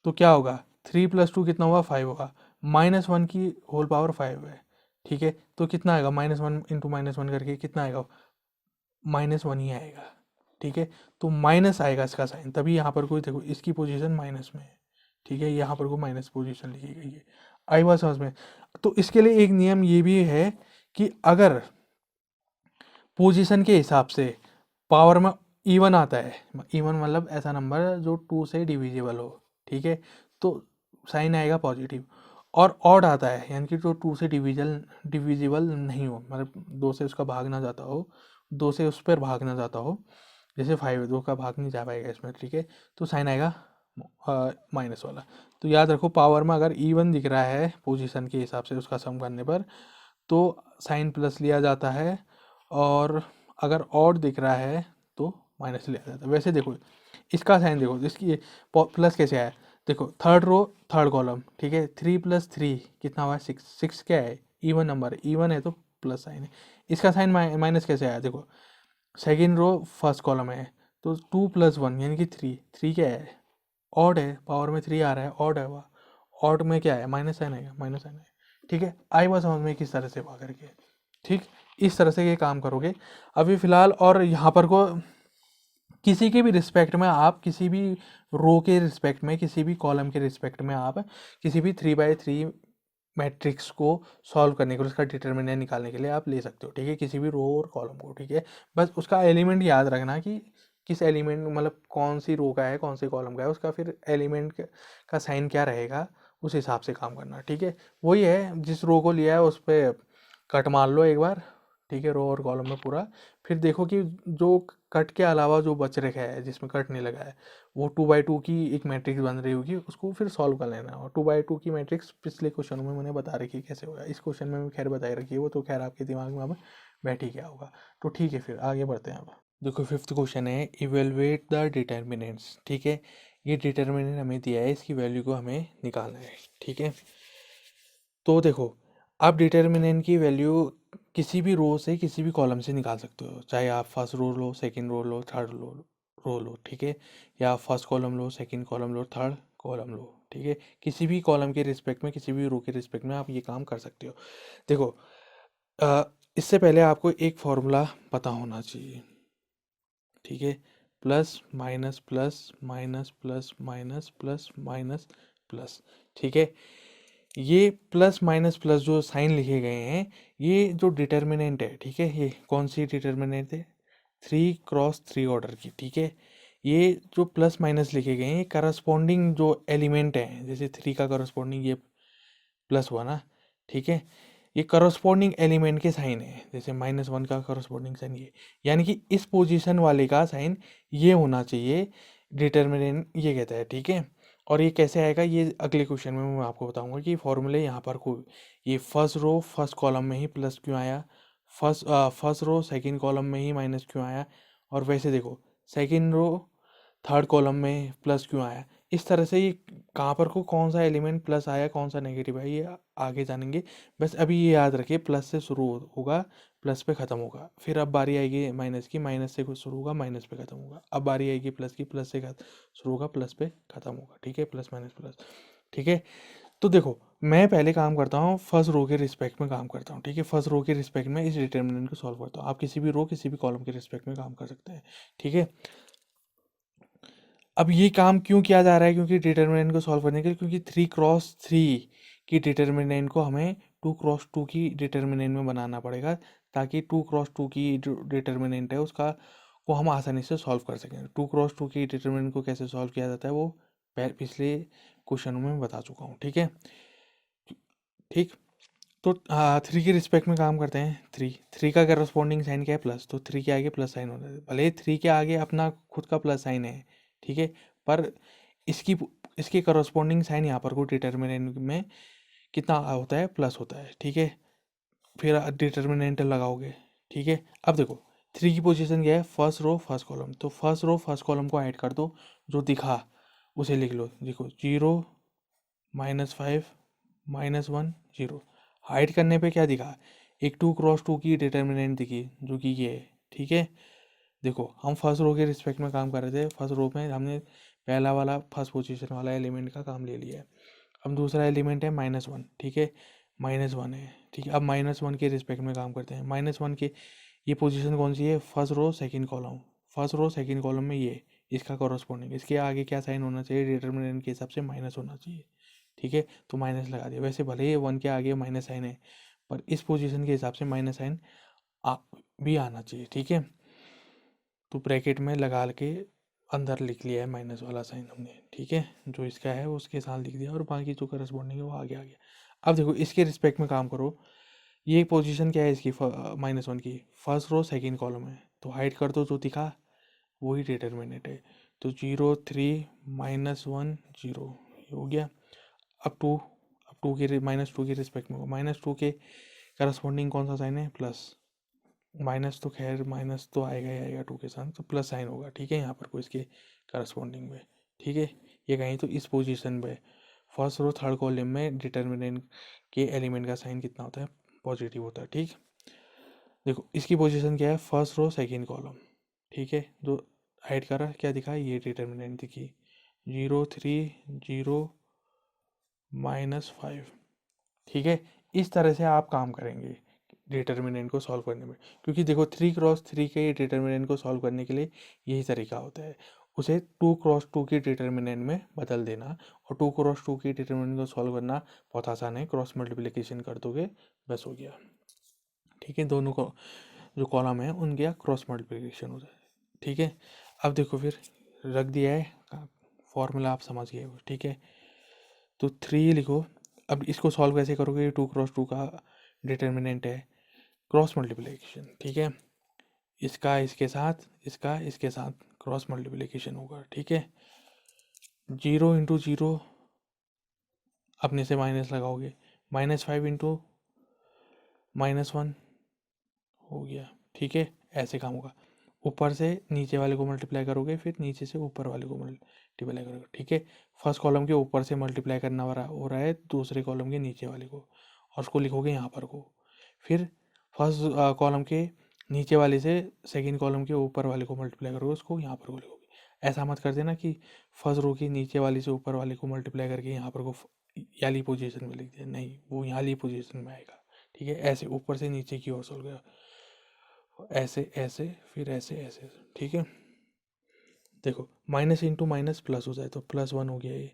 तो क्या होगा, 3 + 2 कितना हुआ, 5 होगा। -1 की होल पावर 5 है, ठीक है। तो कितना आएगा, -1 × -1 करके कितना आएगा, -1 ही आएगा, ठीक है। तो माइनस आएगा इसका साइन, तभी यहाँ पर कोई देखो इसकी पोजीशन माइनस में है, ठीक है, यहाँ पर को माइनस पोजीशन लिखी गई है। आई बात समझ में। तो इसके लिए एक नियम ये भी है कि अगर पोजीशन के हिसाब से पावर में इवन आता है, इवन मतलब ऐसा नंबर जो 2 से डिविजिबल हो, ठीक है, तो साइन आएगा पॉजिटिव। और ऑड आता है यानी कि जो 2 से डिविजिबल नहीं हो, मतलब 2 से उसका भाग ना जाता हो, 2 से उस पर भाग ना जाता हो, जैसे 5 2 का भाग नहीं जा पाएगा इसमें, ठीक है, तो साइन आएगा माइनस वाला। तो याद रखो पावर में अगर इवन दिख रहा है पोजीशन के हिसाब से उसका सम करने पर तो साइन प्लस लिया जाता है, और अगर ऑड दिख रहा है तो माइनस लिया जाता है। वैसे देखो इसका साइन देखो, इसकी प्लस कैसे आया, देखो थर्ड रो थर्ड कॉलम, ठीक है, 3 + 3 कितना हुआ, 6, 6 क्या है, इवन नंबर, इवन है तो प्लस साइन है। इसका साइन माइनस कैसे आया, देखो सेकेंड रो फर्स्ट कॉलम है, तो 2 + 1 यानी कि 3, 3 क्या है, ऑड है, पावर में 3 आ रहा है, ऑड है वह, ऑड में क्या है, माइनस साइन आएगा, माइनस साइन आएगा, ठीक है। आई बात समझ में किस तरह से हुआ करके, ठीक, इस तरह से ये काम करोगे अभी फिलहाल। और यहाँ पर को किसी के भी रिस्पेक्ट में आप, किसी भी रो के रिस्पेक्ट में, किसी भी कॉलम के रिस्पेक्ट में आप किसी भी 3x3 मैट्रिक्स को सॉल्व करने के लिए, उसका डिटर्मिनेंट निकालने के लिए आप ले सकते हो, ठीक है, किसी भी रो और कॉलम को, ठीक है। बस उसका एलिमेंट याद रखना कि किस एलिमेंट, मतलब कौन सी रो का है कौन से कॉलम का है, उसका फिर एलिमेंट का साइन क्या रहेगा उस हिसाब से काम करना, ठीक है। वही है, जिस रो को लिया है उस पर कट मार लो एक बार, ठीक है, रो और कॉलम में पूरा। फिर देखो कि जो कट के अलावा जो बच रखा है जिसमें कट नहीं लगा है, वो 2x2 की एक मैट्रिक्स बन रही होगी, उसको फिर सॉल्व कर लेना। और 2x2 की मैट्रिक्स पिछले क्वेश्चन में मैंने बता रखी है कैसे होगा, इस क्वेश्चन में भी खैर बताई रखी है, वो तो खैर आपके दिमाग में अब बैठ ही गया होगा। तो ठीक है, फिर आगे बढ़ते हैं। अब देखो फिफ्थ क्वेश्चन है, इवेलुएट द डिटर्मिनेंट्स, ठीक है। ये डिटर्मिनेंट हमें दिया है, इसकी वैल्यू को हमें निकालना है, ठीक है। तो देखो आप डिटर्मिनेंट की वैल्यू किसी भी रो से किसी भी कॉलम से निकाल सकते हो, चाहे आप फर्स्ट रो लो, सेकंड रो लो, थर्ड रो लो, रो लो, ठीक है, या फर्स्ट कॉलम लो, सेकंड कॉलम लो, थर्ड कॉलम लो, ठीक है, किसी भी कॉलम के रिस्पेक्ट में, किसी भी रो के रिस्पेक्ट में आप ये काम कर सकते हो। देखो इससे पहले आपको एक फॉर्मूला पता होना चाहिए, ठीक है, plus minus plus minus plus minus plus minus plus, ठीक है। ये प्लस माइनस प्लस जो साइन लिखे गए हैं, ये जो डिटर्मिनेंट है, ठीक है, ये कौन सी डिटर्मिनेंट है, 3x3 ऑर्डर की, ठीक है। ये जो प्लस माइनस लिखे गए हैं, करस्पॉन्डिंग जो एलिमेंट है, जैसे 3 का करस्पॉन्डिंग ये प्लस हुआ ना, ठीक है, ये करस्पॉन्डिंग एलिमेंट के साइन है, जैसे -1 का करस्पॉन्डिंग साइन ये, यानी कि इस पोजीशन वाले का साइन ये होना चाहिए, डिटर्मिनेंट ये कहता है, ठीक है। और ये कैसे आएगा, ये अगले क्वेश्चन में मैं आपको बताऊंगा कि फॉर्मूले यहाँ पर को ये फर्स्ट रो फर्स्ट कॉलम में ही प्लस क्यों आया, फर्स्ट रो सेकंड कॉलम में ही माइनस क्यों आया, और वैसे देखो सेकंड रो थर्ड कॉलम में प्लस क्यों आया। इस तरह से ये कहाँ पर को कौन सा एलिमेंट प्लस आया, कौन सा नेगेटिव है, ये आगे जानेंगे। बस अभी ये याद रखिए, प्लस से शुरू होगा, प्लस पे ख़त्म होगा, फिर अब बारी आएगी माइनस की, माइनस से शुरू होगा, माइनस पे ख़त्म होगा, अब बारी आएगी प्लस की, प्लस से शुरू होगा, प्लस पे ख़त्म होगा, ठीक है, प्लस माइनस प्लस, ठीक है। तो देखो मैं पहले काम करता हूँ फर्स्ट रो के रिस्पेक्ट में काम करता हूँ, ठीक है, फर्स्ट रो के रिस्पेक्ट में इस डिटर्मिनेंट को सॉल्व करता हूँ। आप किसी भी रो किसी भी कॉलम के रिस्पेक्ट में काम कर सकते हैं, ठीक है। अब ये काम क्यों किया जा रहा है, क्योंकि डिटर्मिनेंट को सॉल्व करने के लिए, क्योंकि 3x3 की डिटर्मिनेंट को हमें 2x2 की डिटर्मिनेंट में बनाना पड़ेगा, ताकि 2x2 की जो डिटर्मिनेंट है उसका को हम आसानी से सॉल्व कर सकें। 2x2 की डिटर्मिनेंट को कैसे सॉल्व किया जाता है वो पिछले क्वेश्चन में मैं बता चुका हूँ, ठीक है, ठीक। तो 3 के रिस्पेक्ट में काम करते हैं। 3 का करस्पॉन्डिंग साइन क्या है, प्लस, तो 3 के आगे प्लस साइन होता है, भले 3 के आगे अपना खुद का प्लस साइन है, ठीक है, पर इसकी इसके करस्पॉन्डिंग साइन यहाँ पर को डिटर्मिनेंट में कितना होता है, प्लस होता है, ठीक है। फिर डिटर्मिनेंट लगाओगे, ठीक है। अब देखो 3 की पोजीशन क्या है, फर्स्ट रो फर्स्ट कॉलम, तो फर्स्ट रो फर्स्ट कॉलम को ऐड कर दो, जो दिखा उसे लिख लो, देखो 0 -5 -1 0, हाइड करने पे क्या दिखा, एक 2x2 की डिटर्मिनेंट दिखी, जो कि ये है, ठीक है। देखो हम फर्स्ट रो के रिस्पेक्ट में काम कर रहे थे, फर्स्ट रो में हमने पहला वाला फर्स्ट पोजीशन वाला एलिमेंट का काम ले लिया है। अब दूसरा एलिमेंट है -1, ठीक है, -1 है, ठीक है। अब -1 के रिस्पेक्ट में काम करते हैं। -1 के ये पोजीशन कौन सी है, first row second column, first row second column में ये इसका कॉरस्पॉन्डिंग, इसके आगे क्या साइन होना चाहिए, डिटर्मिनेंट के हिसाब से माइनस होना चाहिए, ठीक है, तो माइनस लगा दिया। वैसे भले ही 1 के आगे माइनस साइन है, पर इस पोजीशन के हिसाब से माइनस साइन भी आना चाहिए, ठीक है। तो ब्रैकेट में लगा के अंदर लिख लिया है माइनस वाला साइन हमने, ठीक है, जो इसका है उसके साथ लिख दिया, और बाकी जो करस्पॉन्डिंग है वो आगे आ गया। अब देखो इसके रिस्पेक्ट में काम करो, ये पोजीशन क्या है इसकी, -1 की, फर्स्ट रो सेकंड कॉलम है, तो हाइड कर दो, जो दिखा वही डिटर्मिनेंट है, तो 0 3 -1 0, ये हो गया। अब 2, अब 2 के -2 के रिस्पेक्ट में, -2 के करस्पॉन्डिंग कौन सा साइन है, प्लस, माइनस तो खैर माइनस तो आएगा ही आएगा 2 के साथ, तो प्लस साइन होगा, ठीक है, यहाँ पर कोई इसके करस्पॉन्डिंग में, ठीक है। ये कहीं तो इस पोजीशन पे फर्स्ट रो थर्ड कॉलम में डिटर्मिनेंट के एलिमेंट का साइन कितना होता है, पॉजिटिव होता है, ठीक। देखो इसकी पोजीशन क्या है, फर्स्ट रो सेकंड कॉलम, ठीक है, जो हाइड करा क्या दिखा, ये डिटर्मिनेंट दिखी 0 3 0 -5, ठीक है। इस तरह से आप काम करेंगे डिटर्मिनेंट को सॉल्व करने में, क्योंकि देखो 3x3 के डिटर्मिनेंट को सॉल्व करने के लिए यही तरीका होता है, उसे 2x2 की डिटर्मिनेंट में बदल देना, और 2x2 की डिटर्मिनेंट को सॉल्व करना बहुत आसान है, क्रॉस मल्टीप्लिकेशन कर दोगे, बस हो गया, ठीक है। दोनों को जो कॉलम है उनके क्रॉस मल्टीप्लिकेशन हो जाए, ठीक है। अब देखो फिर रख दिया है फॉर्मूला, आप समझ गए हो, ठीक है। तो 3 लिखो। अब इसको सॉल्व कैसे करोगे, 2x2 का डिटर्मिनेंट है, क्रॉस मल्टीप्लिकेशन, ठीक है, इसका इसके साथ, इसका इसके साथ क्रॉस मल्टीप्लिकेशन होगा, ठीक है। 0 इंटू 0 अपने से माइनस लगाओगे, -5 इंटू -1 हो गया, ठीक है, ऐसे काम होगा। ऊपर से नीचे वाले को मल्टीप्लाई करोगे, फिर नीचे से ऊपर वाले को मल्टीप्लाई करोगे, ठीक है। फर्स्ट कॉलम के ऊपर से मल्टीप्लाई करना हो रहा है दूसरे कॉलम के नीचे वाले को, और उसको लिखोगे यहाँ पर को, फिर फर्स्ट कॉलम के नीचे वाले से सेकंड कॉलम के ऊपर वाले को मल्टीप्लाई करोगे, उसको यहाँ पर को लिखोगे। ऐसा मत कर देना कि फर्स्ट रो की नीचे वाली से ऊपर वाली को मल्टीप्लाई करके यहाँ पर को वाली पोजीशन में लिख दिया, नहीं, वो यहाँ वाली पोजीशन में आएगा। ठीक है, ऐसे ऊपर से नीचे की ओर सोल्व गया, ऐसे ऐसे फिर ऐसे ऐसे। ठीक है, देखो माइनस इंटू माइनस प्लस हो जाए तो +1 हो गया ये।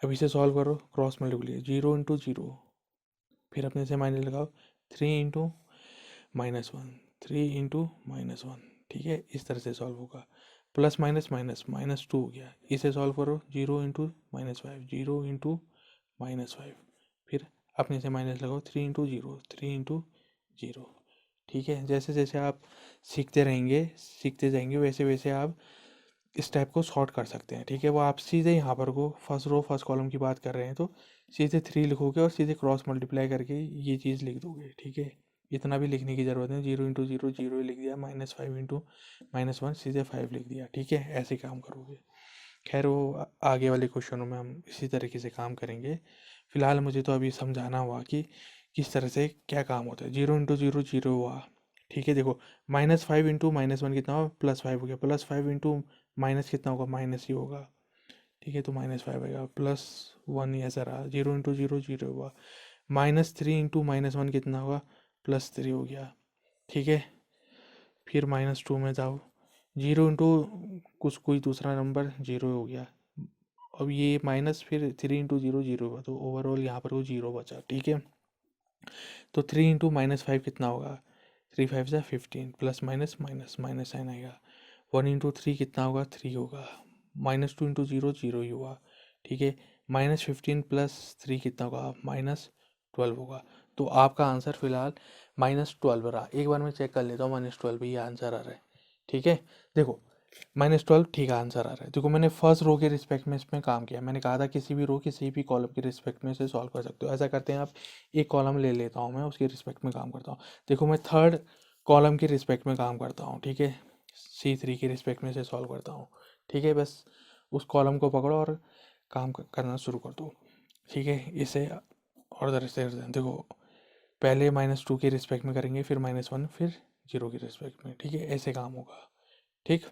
अब इसे सॉल्व करो, क्रॉस मल्टीप्लाई, 0 इंटू 0, फिर अपने से माइनस लगाओ, 3 इंटू -1, 3 इंटू -1। ठीक है, इस तरह से सॉल्व होगा। प्लस माइनस माइनस -2 हो गया, इसे सॉल्व करो, 0 इंटू -5, 0 इंटू -5, फिर अपने से माइनस लगाओ, 3 इंटू 0, 3 इंटू 0। ठीक है, जैसे जैसे आप सीखते जाएंगे वैसे वैसे आप इस टाइप को शॉर्ट कर सकते हैं। ठीक है, वो आप सीधे यहाँ पर को फर्स्ट रो फर्स्ट कॉलम की बात कर रहे हैं तो सीधे 3 लिखोगे और सीधे क्रॉस मल्टीप्लाई करके ये चीज़ लिख दोगे। ठीक है, इतना भी लिखने की ज़रूरत नहीं, 0 इंटू 0 0 ही लिख दिया, -5 इंटू -1 सीधे 5 लिख दिया। ठीक है, ऐसे काम करोगे। खैर वो आगे वाले क्वेश्चनों में हम इसी तरीके से काम करेंगे। फिलहाल मुझे तो अभी समझाना हुआ कि किस तरह से क्या काम होता है। 0 इंटू 0 0 हुआ। ठीक है, देखो -5 इंटू -1 कितना हुआ, +5 हो गया, +5 इंटू माइनस कितना होगा, माइनस ही होगा। ठीक है, तो -5 आएगा, +1 ऐसा रहा, 0 इंटू 0 0 हुआ, -3 इंटू -1 कितना होगा, +3 हो गया। ठीक है, फिर -2 में जाओ, 0 इंटू कुछ कोई दूसरा नंबर 0 हो गया, अब ये माइनस, फिर 3 इंटू 0 0 हुआ, तो ओवरऑल यहाँ पर वो 0 बचा। ठीक है, तो 3 इंटू -5 कितना होगा, 3 5 जा 15, plus minus minus minus sign आएगा। 1 इंटू 3 कितना होगा, 3 होगा। -2 इंटू 0 0 ही हुआ। ठीक है, -15 प्लस 3 कितना होगा, -12 होगा। तो आपका आंसर फिलहाल -12 रहा। एक बार मैं चेक कर लेता हूँ, -12 ही आंसर आ रहा है। ठीक है, देखो -12 ठीक आंसर आ रहा है। देखो मैंने फर्स्ट रो के रिस्पेक्ट में इसमें काम किया, मैंने कहा था किसी भी रो किसी भी कॉलम के रिस्पेक्ट में से सॉल्व कर सकते हो। ऐसा करते हैं आप, एक कॉलम ले लेता हूँ मैं, उसके रिस्पेक्ट में काम करता हूँ। देखो मैं थर्ड कॉलम के रिस्पेक्ट में काम करता हूँ। ठीक है, C3 के रिस्पेक्ट में से सॉल्व करता हूँ। ठीक है, बस उस कॉलम को पकड़ो और काम करना शुरू कर दो। ठीक है, इसे और तरह से देखो, पहले -2 के रिस्पेक्ट में करेंगे, फिर -1, फिर 0 के रिस्पेक्ट में। ठीक है, ऐसे काम होगा। ठीक,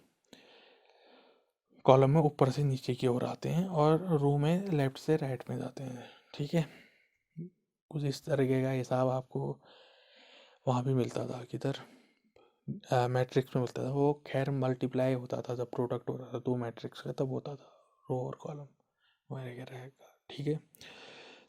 कॉलम में ऊपर से नीचे की ओर आते हैं और रो में लेफ्ट से राइट में जाते हैं। ठीक है, कुछ इस तरीके का हिसाब आपको वहाँ भी मिलता था, किधर मैट्रिक्स में मिलता था। वो खैर मल्टीप्लाई होता था, जब प्रोडक्ट होता था 2 मैट्रिक्स का, तब होता था रो और कॉलम वगैरह का। ठीक है,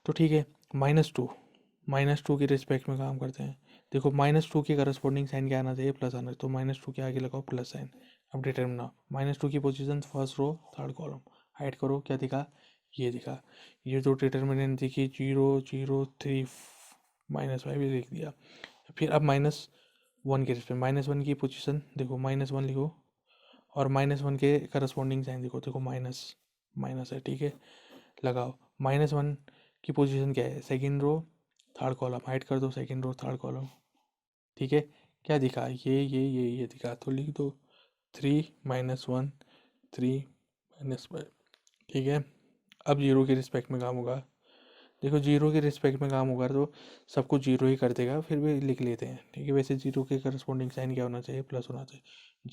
तो ठीक है, -2 के रिस्पेक्ट में काम करते हैं। देखो -2 के करस्पॉन्डिंग साइन क्या आना चाहिए, प्लस आना चाहिए, तो -2 के आगे लगाओ प्लस साइन। अब डिटरमिन -2 की position first row third column, hide करो, क्या दिखा, ये दिखा। ये जो डिटर्मिनेंट दिखी 0 0 3 -5 ये लिख दिया। फिर अब -1 के रिस्पेक्ट, -1 की पोजीशन देखो, -1 लिखो और -1 के करस्पॉन्डिंग साइन देखो, देखो माइनस माइनस है। ठीक है, लगाओ, -1 की पोजीशन क्या है, second row third column, hide कर दो सेकेंड रो थर्ड कॉलम। ठीक है, क्या दिखा, ये दिखा, तो लिख दो 3 -1 3 -5। ठीक है, अब 0 के रिस्पेक्ट में काम होगा। देखो 0 के रिस्पेक्ट में काम होगा तो सब कुछ 0 ही कर देगा, फिर भी लिख लेते हैं। ठीक है, वैसे 0 के करस्पॉन्डिंग साइन क्या होना चाहिए, प्लस होना चाहिए।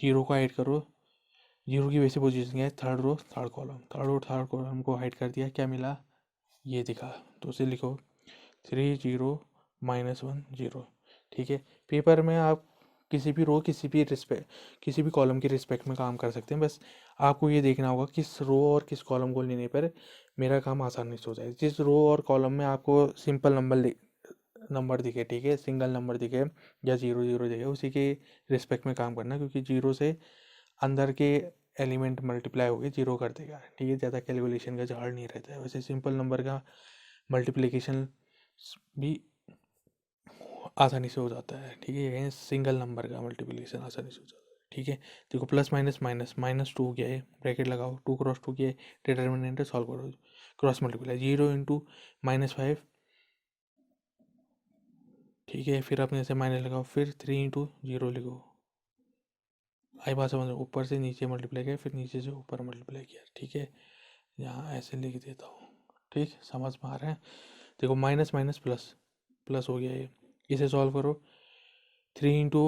0 को हाइड करो, 0 की वैसे पोजीशन क्या है, third row third column, third row third column को हाइड कर दिया, क्या मिला, ये दिखा, तो उसे लिखो 3 0 -1 0। ठीक है, पेपर में आप किसी भी रो किसी भी कॉलम के रिस्पेक्ट में काम कर सकते हैं। बस आपको ये देखना होगा किस रो और किस कॉलम को लेने पर मेरा काम आसानी से हो जाए। जिस रो और कॉलम में आपको सिंपल नंबर दिखे, ठीक है, सिंगल नंबर दिखे या 0 0 दिखे, उसी के रिस्पेक्ट में काम करना, क्योंकि 0 से अंदर के एलिमेंट मल्टीप्लाई होके 0 कर देगा। ठीक है, ज़्यादा कैलकुलेशन का झाड़ नहीं रहता है। वैसे सिंपल नंबर का मल्टीप्लिकेशन भी आसानी से हो जाता है। ठीक है, सिंगल नंबर का मल्टीप्लिकेशन आसानी से हो जाता है। ठीक है, देखो प्लस माइनस माइनस -2 किया है, ब्रैकेट लगाओ, 2 क्रॉस 2 किया है, डिटर्मिनेंट सॉल्व करो, क्रॉस मल्टीप्लाई, 0 इंटू -5। ठीक है, फिर अपने से माइनस लगाओ, फिर 3 इंटू 0 लिखो। आई बात समझ, ऊपर से नीचे मल्टीप्लाई किया, फिर नीचे से ऊपर मल्टीप्लाई किया। ठीक है, यहाँ ऐसे लिख देता हूँ। ठीक, समझ में आ रहा है। देखो माइनस माइनस प्लस प्लस हो गया ये, इसे सॉल्व करो, 3 इंटू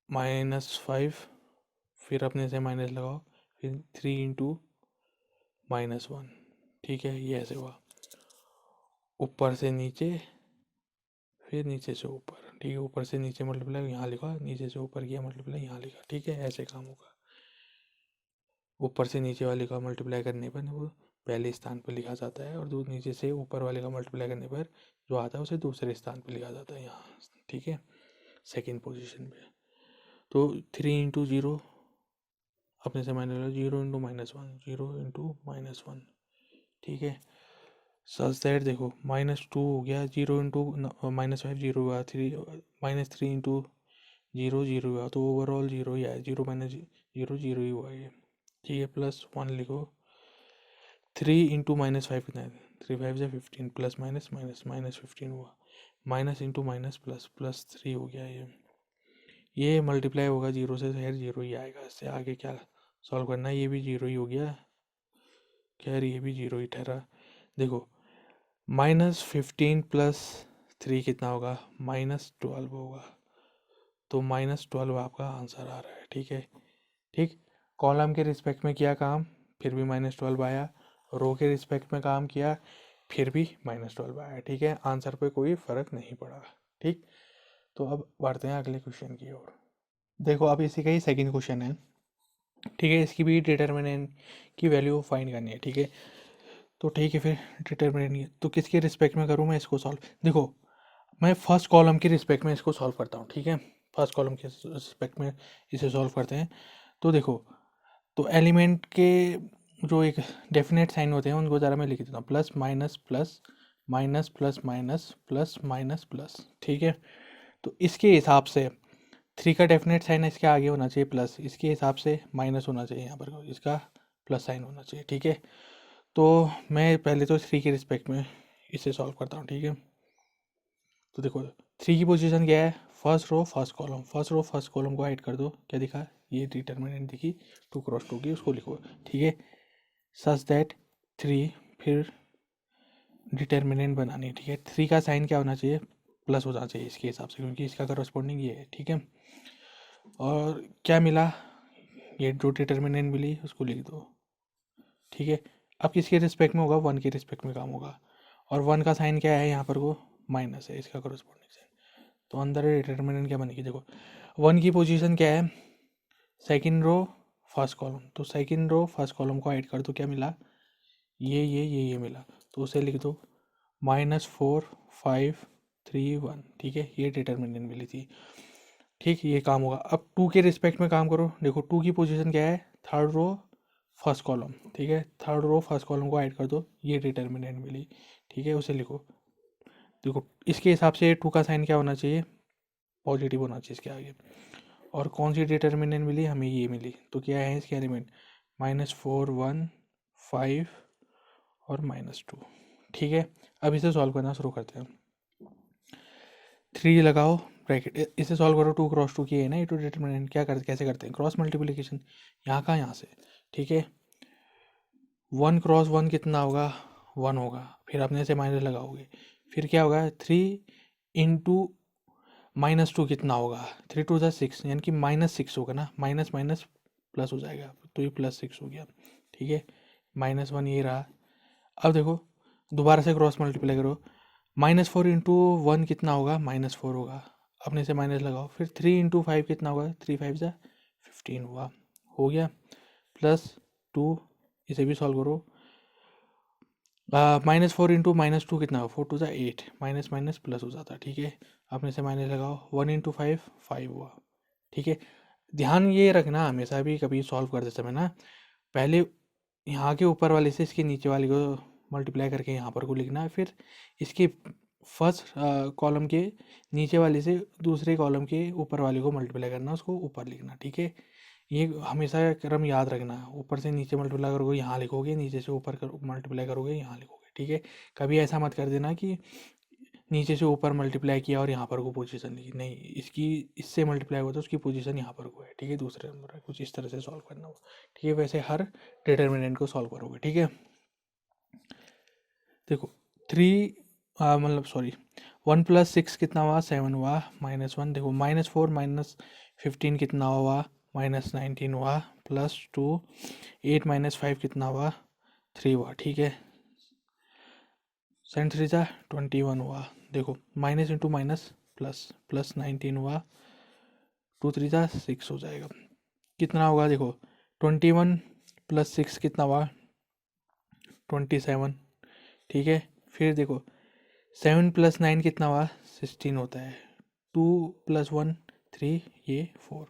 -5, फिर अपने से माइनस लगाओ, फिर 3 इंटू -1, ठीक है, ये ऐसे हुआ, ऊपर से नीचे फिर नीचे से ऊपर, ठीक है, ऊपर से नीचे मल्टीप्लाई यहाँ लिखा, नीचे से ऊपर किया मल्टीप्लाई यहाँ लिखा, ठीक है, ऐसे काम होगा। ऊपर से नीचे वाले का मल्टीप्लाई करने पर वो पहले स्थान पर लिखा जाता है, और नीचे से ऊपर वाले का मल्टीप्लाई करने पर जो आता है उसे दूसरे स्थान पर लिखा जाता है यहाँ, ठीक है, सेकेंड पोजीशन पे। तो 3 इंटू 0 अपने से माइनस लो, 0 इंटू -1, 0 इंटू -1, ठीक है। सच दैट देखो -2 हो गया, 0 इंटू -5 0 हुआ, 3 इंटू 0 0 हुआ, तो ओवरऑल 0 ही आया, 0 माइनस 0 0 ही हुआ ये, ठीक है। +1 लिखो, 3 इंटू -5 कितना है, 3 5 से 15, प्लस माइनस माइनस -15 हुआ, माइनस इंटू माइनस प्लस +3 हो गया ये मल्टीप्लाई होगा 0 से, खैर 0 ही आएगा, इससे आगे क्या सॉल्व करना है, ये भी 0 ही हो गया, खैर ये भी 0 ही ठहरा। देखो -15 + 3 कितना होगा, -12 होगा, तो -12 आपका आंसर आ रहा है, ठीक है। ठीक, कॉलम के रिस्पेक्ट में किया काम, फिर भी -12 आया, रो के रिस्पेक्ट में काम किया, फिर भी -12 आया, ठीक है, आंसर पे कोई फ़र्क नहीं पड़ा, ठीक। तो अब बढ़ते हैं अगले क्वेश्चन की ओर। देखो अब इसी का ही सेकंड क्वेश्चन है, ठीक है, इसकी भी डिटर्मिनेंट की वैल्यू फाइंड करनी है, ठीक है। तो ठीक है, फिर डिटर्मिनेंट तो किसके रिस्पेक्ट में करूँ मैं इसको सॉल्व, देखो मैं फर्स्ट कॉलम के रिस्पेक्ट में इसको सॉल्व करता हूँ, ठीक है, फर्स्ट कॉलम के रिस्पेक्ट में इसे सॉल्व करते हैं। तो देखो, तो एलिमेंट के जो एक डेफिनेट साइन होते हैं उनको ज़रा मैं लिख देता हूँ, plus minus plus minus plus minus plus minus plus, ठीक है। तो इसके हिसाब से 3 का डेफिनेट साइन इसके आगे होना चाहिए प्लस, इसके हिसाब से माइनस होना चाहिए, यहाँ पर इसका प्लस साइन होना चाहिए, ठीक है। तो मैं पहले तो 3 के रिस्पेक्ट में इसे सॉल्व करता हूँ, ठीक है। तो देखो 3 की पोजीशन क्या है, first row first column, first row first column को हाइड कर दो, क्या दिखा, ये डिटर्मिनेंट दिखी 2 क्रॉस 2 की, उसको लिखो, ठीक है, सच दैट 3, फिर डिटर्मिनेंट बनानी है, ठीक है। 3 का साइन क्या होना चाहिए, प्लस हो जाना चाहिए इसके हिसाब से, क्योंकि इसका करस्पॉन्डिंग ये है, ठीक है। और क्या मिला, ये जो डिटर्मिनेंट मिली उसको लिख दो, ठीक है। अब किसके रिस्पेक्ट में होगा, 1 के रिस्पेक्ट में काम होगा, और 1 का साइन क्या है यहाँ पर, वो माइनस है, इसका करस्पॉन्डिंग साइन, तो अंदर डिटर्मिनेंट क्या बनेगी, देखो 1 की पोजीशन क्या है, सेकंड रो फर्स्ट कॉलम, तो सेकंड रो फर्स्ट कॉलम को ऐड कर दो, क्या मिला, ये मिला, तो उसे लिख दो -4 5 3 1, ठीक है, ये डिटर्मिनेंट मिली थी, ठीक, ये काम होगा। अब 2 के रिस्पेक्ट में काम करो, देखो 2 की पोजीशन क्या है, थर्ड रो फर्स्ट कॉलम, ठीक है, थर्ड रो फर्स्ट कॉलम को ऐड कर दो, ये डिटर्मिनेंट मिली, ठीक है, उसे लिखो। देखो इसके हिसाब से 2 का साइन क्या होना चाहिए, पॉजिटिव होना चाहिए इसके आगे, और कौन सी डिटर्मिनेंट मिली, हमें ये मिली, तो क्या है इसके एलिमेंट, -4 1 5 और -2, ठीक है। अब इसे सॉल्व करना शुरू करते हैं, 3 लगाओ ब्रैकेट, इसे सॉल्व करो, 2 क्रॉस 2 की है ना, ये 2 डिटर्मिनेंट, क्या करते कैसे करते हैं, क्रॉस मल्टीप्लिकेशन, यहाँ का यहाँ से, ठीक है। 1 क्रॉस 1 कितना होगा, 1 होगा, फिर अपने से माइनस लगाओगे, फिर क्या होगा, 3 इंटू -2 कितना होगा, 3 2 6, यानी कि -6 होगा ना, माइनस माइनस प्लस हो जाएगा, तो ये +6 हो गया, ठीक है, -1 ये रहा। अब देखो दोबारा से क्रॉस मल्टीप्लाई करो, -4 इंटू 1 कितना होगा, -4 होगा, अपने से माइनस लगाओ, फिर 3 इंटू 5 कितना होगा, 3 5 से 15 हुआ, हो गया, +2, इसे भी सॉल्व करो, -4 इंटू -2 कितना होगा, 4 2 से 8, माइनस माइनस प्लस हो जाता है, ठीक है, अपने से माइनस लगाओ, 1 इंटू 5 5 हुआ, ठीक है। ध्यान ये रखना हमेशा भी कभी सॉल्व करते समय ना, पहले यहाँ के ऊपर वाले से इसके नीचे वाले को मल्टीप्लाई करके यहाँ पर को लिखना है, फिर इसके फर्स्ट कॉलम के नीचे वाले से दूसरे कॉलम के ऊपर वाले को मल्टीप्लाई करना, उसको ऊपर लिखना, ठीक है। ये हमेशा क्रम याद रखना है, ऊपर से नीचे मल्टीप्लाई करोगे यहाँ लिखोगे, नीचे से ऊपर मल्टीप्लाई करोगे यहाँ लिखोगे, ठीक है। कभी ऐसा मत कर देना कि नीचे से ऊपर मल्टीप्लाई किया और यहाँ पर को पोजीशन लिखी, नहीं, इसकी इससे मल्टीप्लाई हुआ तो उसकी पोजीशन यहाँ पर को है, ठीक है, दूसरे नंबर है, कुछ इस तरह से सॉल्व करना हो, ठीक है। वैसे हर डिटर्मिनेंट को सॉल्व करोगे, ठीक है। देखो 3 मतलब सॉरी 1 + 6 कितना हुआ, 7 हुआ, -1, देखो -4 -15 कितना हुआ, -19 हुआ, प्लस 2, 8 माइनस 5 कितना हुआ, 3 हुआ, ठीक है। 7 3 जा 21 हुआ, देखो minus into minus plus, plus 19 हुआ, 2 3 जा 6 हो जाएगा। कितना होगा देखो, 21 प्लस 6 कितना हुआ, 27, ठीक है। फिर देखो 7 प्लस 9 कितना हुआ, 16 होता है। 2 प्लस 1 3, ये 4,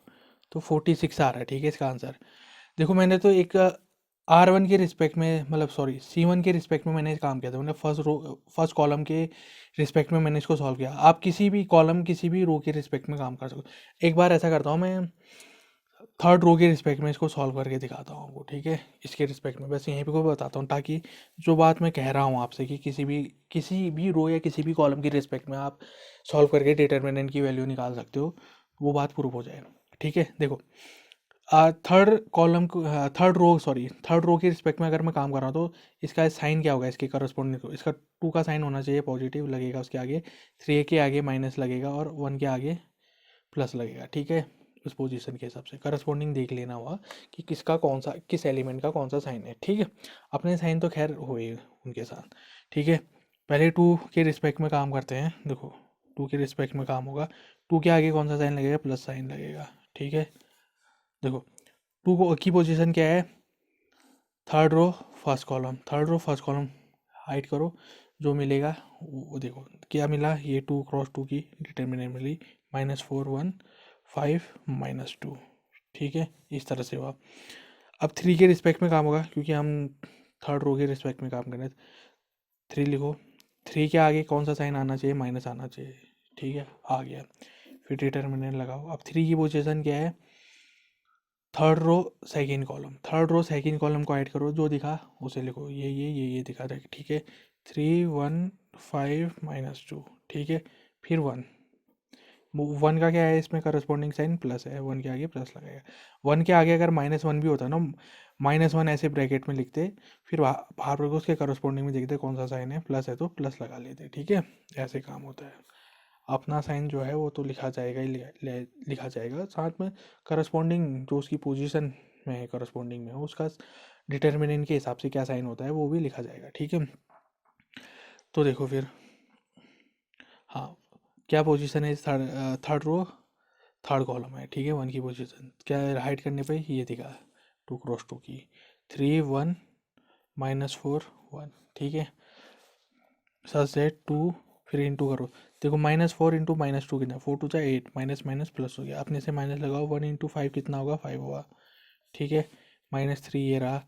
तो 46 आ रहा है, ठीक है इसका आंसर। देखो मैंने तो एक R1 के रिस्पेक्ट में, मतलब सॉरी C1 के रिस्पेक्ट में मैंने काम किया था, मतलब फर्स्ट कॉलम के रिस्पेक्ट में मैंने इसको सॉल्व किया। आप किसी भी कॉलम किसी भी रो के रिस्पेक्ट में काम कर सकते हो। एक बार ऐसा करता हूँ मैं, थर्ड रो के रिस्पेक्ट में इसको सॉल्व करके दिखाता हूँ आपको, ठीक है। इसके रिस्पेक्ट में बस यहीं पे को बताता हूँ, ताकि जो बात मैं कह रहा हूँ आपसे कि किसी भी रो या किसी भी कॉलम के रिस्पेक्ट में आप सॉल्व करके डिटर्मिनेंट की वैल्यू निकाल सकते हो, वो बात प्रूव हो जाए, ठीक है। देखो थर्ड रो के रिस्पेक्ट में अगर मैं काम कर रहा हूँ तो इसका साइन क्या होगा, इसके करस्पॉन्डिंग को, इसका 2 का साइन होना चाहिए पॉजिटिव लगेगा, उसके आगे 3 के आगे माइनस लगेगा और 1 के आगे प्लस लगेगा, ठीक है। उस पोजीशन के हिसाब से करस्पॉन्डिंग देख लेना हुआ कि किस एलिमेंट का कौन सा साइन है, ठीक है। अपने साइन तो खैर हुए उनके साथ, ठीक है। पहले 2 के रिस्पेक्ट में काम करते हैं। देखो 2 के रिस्पेक्ट में काम होगा, 2 के आगे कौन सा साइन लगेगा, प्लस साइन लगेगा, ठीक है। देखो 2 की पोजीशन क्या है, third row first column hide करो, जो मिलेगा वो देखो क्या मिला, ये 2 क्रॉस 2 की डिटर्मिनेंट मिली, -4 1 5 -2, ठीक है। इस तरह से हुआ। अब 3 के रिस्पेक्ट में काम होगा, क्योंकि हम थर्ड रो के रिस्पेक्ट में काम कर रहे हैं। 3 लिखो, 3 के आगे कौन सा साइन आना चाहिए, माइनस आना चाहिए, ठीक है, आ गया। फिर डिटर्मिनेंट लगाओ। अब 3 की पोजीशन क्या है, थर्ड रो सेकेंड कॉलम को ऐड करो, जो दिखा उसे लिखो, ये दिखा था, ठीक है। 3 1 5 -2, ठीक है। फिर 1 का क्या है, इसमें करस्पॉन्डिंग साइन प्लस है, 1 के आगे प्लस लगेगा। 1 के आगे अगर -1 भी होता ना, -1 ऐसे ब्रैकेट में लिखते, फिर बाहर पर उसके करस्पॉन्डिंग में देखते कौन सा साइन है, प्लस है तो प्लस लगा लेते, ठीक है। ऐसे काम होता है। अपना साइन जो है वो तो लिखा जाएगा ही, लिखा जाएगा, साथ में करस्पॉन्डिंग जो उसकी पोजीशन में है, करस्पॉन्डिंग में उसका डिटर्मिनेंट के हिसाब से क्या साइन होता है वो भी लिखा जाएगा, ठीक है। तो देखो फिर, हाँ, क्या पोजीशन है थर्ड रो थर्ड कॉलम है, ठीक है। 1 की पोजीशन क्या है, हाइड करने पे ये दिखा 2 क्रॉस 2 की, 3 1 -4 1, ठीक है। सच है 2, फिर इंटू करो, देखो -4 इंटू -2 कितना, 4 2 8, माइनस माइनस प्लस हो गया, अपने से माइनस लगाओ, 1 इंटू 5 कितना होगा, 5 होगा, ठीक है। -3 ये रहा,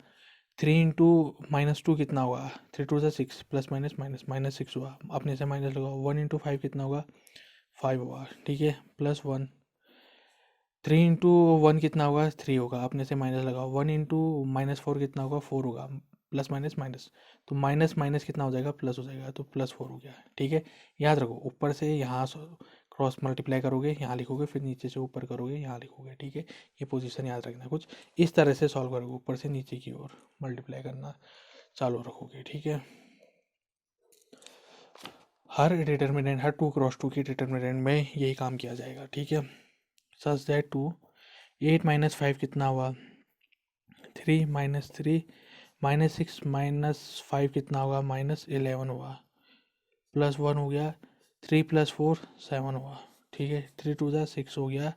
3 इंटू -2 कितना होगा, 3 2 6, प्लस माइनस माइनस -6 हुआ, अपने से माइनस लगाओ, 1 इंटू 5 कितना होगा, 5 होगा, ठीक है, प्लस 1, 3 इंटू 1 कितना होगा, 3 होगा, अपने से माइनस लगाओ, 1 इंटू -4 कितना होगा, 4 होगा, प्लस माइनस माइनस, तो माइनस माइनस कितना हो जाएगा, प्लस हो जाएगा, तो +4 हो गया, ठीक है। याद रखो, ऊपर से यहाँ क्रॉस मल्टीप्लाई करोगे, यहाँ लिखोगे, फिर नीचे से ऊपर करोगे, यहाँ लिखोगे, ठीक है। ये पोजीशन याद रखना, कुछ इस तरह से सॉल्व करोगे, ऊपर से नीचे की ओर मल्टीप्लाई करना चालू रखोगे, ठीक है। हर 2 क्रॉस 2 की डिटर्मिनेंट में यही काम किया जाएगा, ठीक है। सच दैट 8 -5 कितना हुआ, 3 -3 -6 -5 कितना होगा, -11 हुआ, +1 हो गया, 3 + 4 7 हुआ, ठीक है। 3 2 6 हो गया,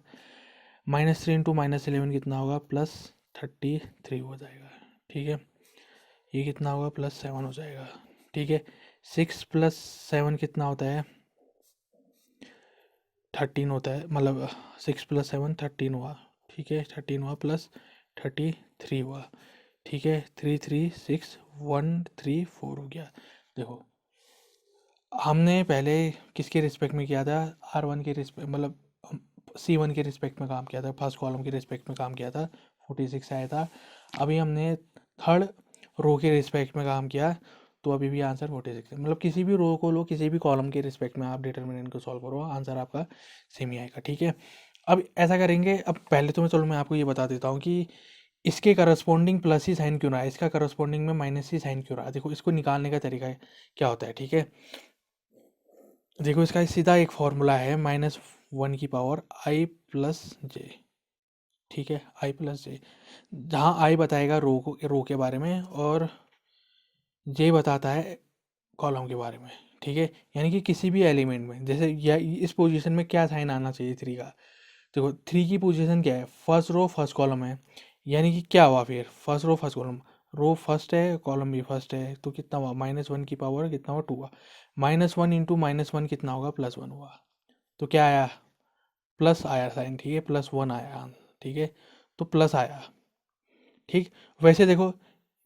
-3 इंटू -11 कितना होगा, +33 हो जाएगा, ठीक है। ये कितना होगा, +7 हो जाएगा, ठीक है। 6 + 7 कितना होता है, 13 होता है, मतलब 6 + 7 13 हुआ, ठीक है। 13 हुआ, +33 हुआ, ठीक है। 3 3 6 1 3 4 हो गया। देखो हमने पहले किसके रिस्पेक्ट में किया था, R1 के रिस्पेक्ट, मतलब C1 के रिस्पेक्ट में काम किया था, फर्स्ट कॉलम के रिस्पेक्ट में काम किया था, 46 आया था। अभी हमने थर्ड रो के रिस्पेक्ट में काम किया, तो अभी भी आंसर 46 है। मतलब किसी भी रो को लो, किसी भी कॉलम के रिस्पेक्ट में आप डिटर्मिनेंट को सॉल्व करो, आंसर आपका सेम ही आएगा, ठीक है। अब ऐसा करेंगे, अब पहले तो मैं आपको ये बता देता हूँ कि इसके करस्पॉन्डिंग प्लस ही साइन क्यों रहा है, इसका करस्पॉन्डिंग में माइनस ही साइन क्यों रहा है। देखो इसको निकालने का तरीका क्या होता है, ठीक है। देखो इसका सीधा एक फॉर्मूला है, -1 की पावर i + j, ठीक है, आई प्लस जे, जहाँ आई बताएगा रो के बारे में और जे बताता है कॉलम के बारे में। ठीक है, यानी कि किसी भी एलिमेंट में, जैसे या इस पोजीशन में क्या साइन आना चाहिए थ्री का। देखो थ्री की पोजीशन क्या है, फर्स्ट रो फर्स्ट कॉलम है, यानी कि क्या हुआ फिर, first row first column, row first है कॉलम भी फर्स्ट है, तो कितना हुआ, -1 की पावर कितना हुआ, 2 हुआ। -1 इंटू -1 कितना होगा, +1 हुआ। तो क्या आया, प्लस आया साइन। ठीक है, +1 आया। ठीक है, तो प्लस आया। ठीक, वैसे देखो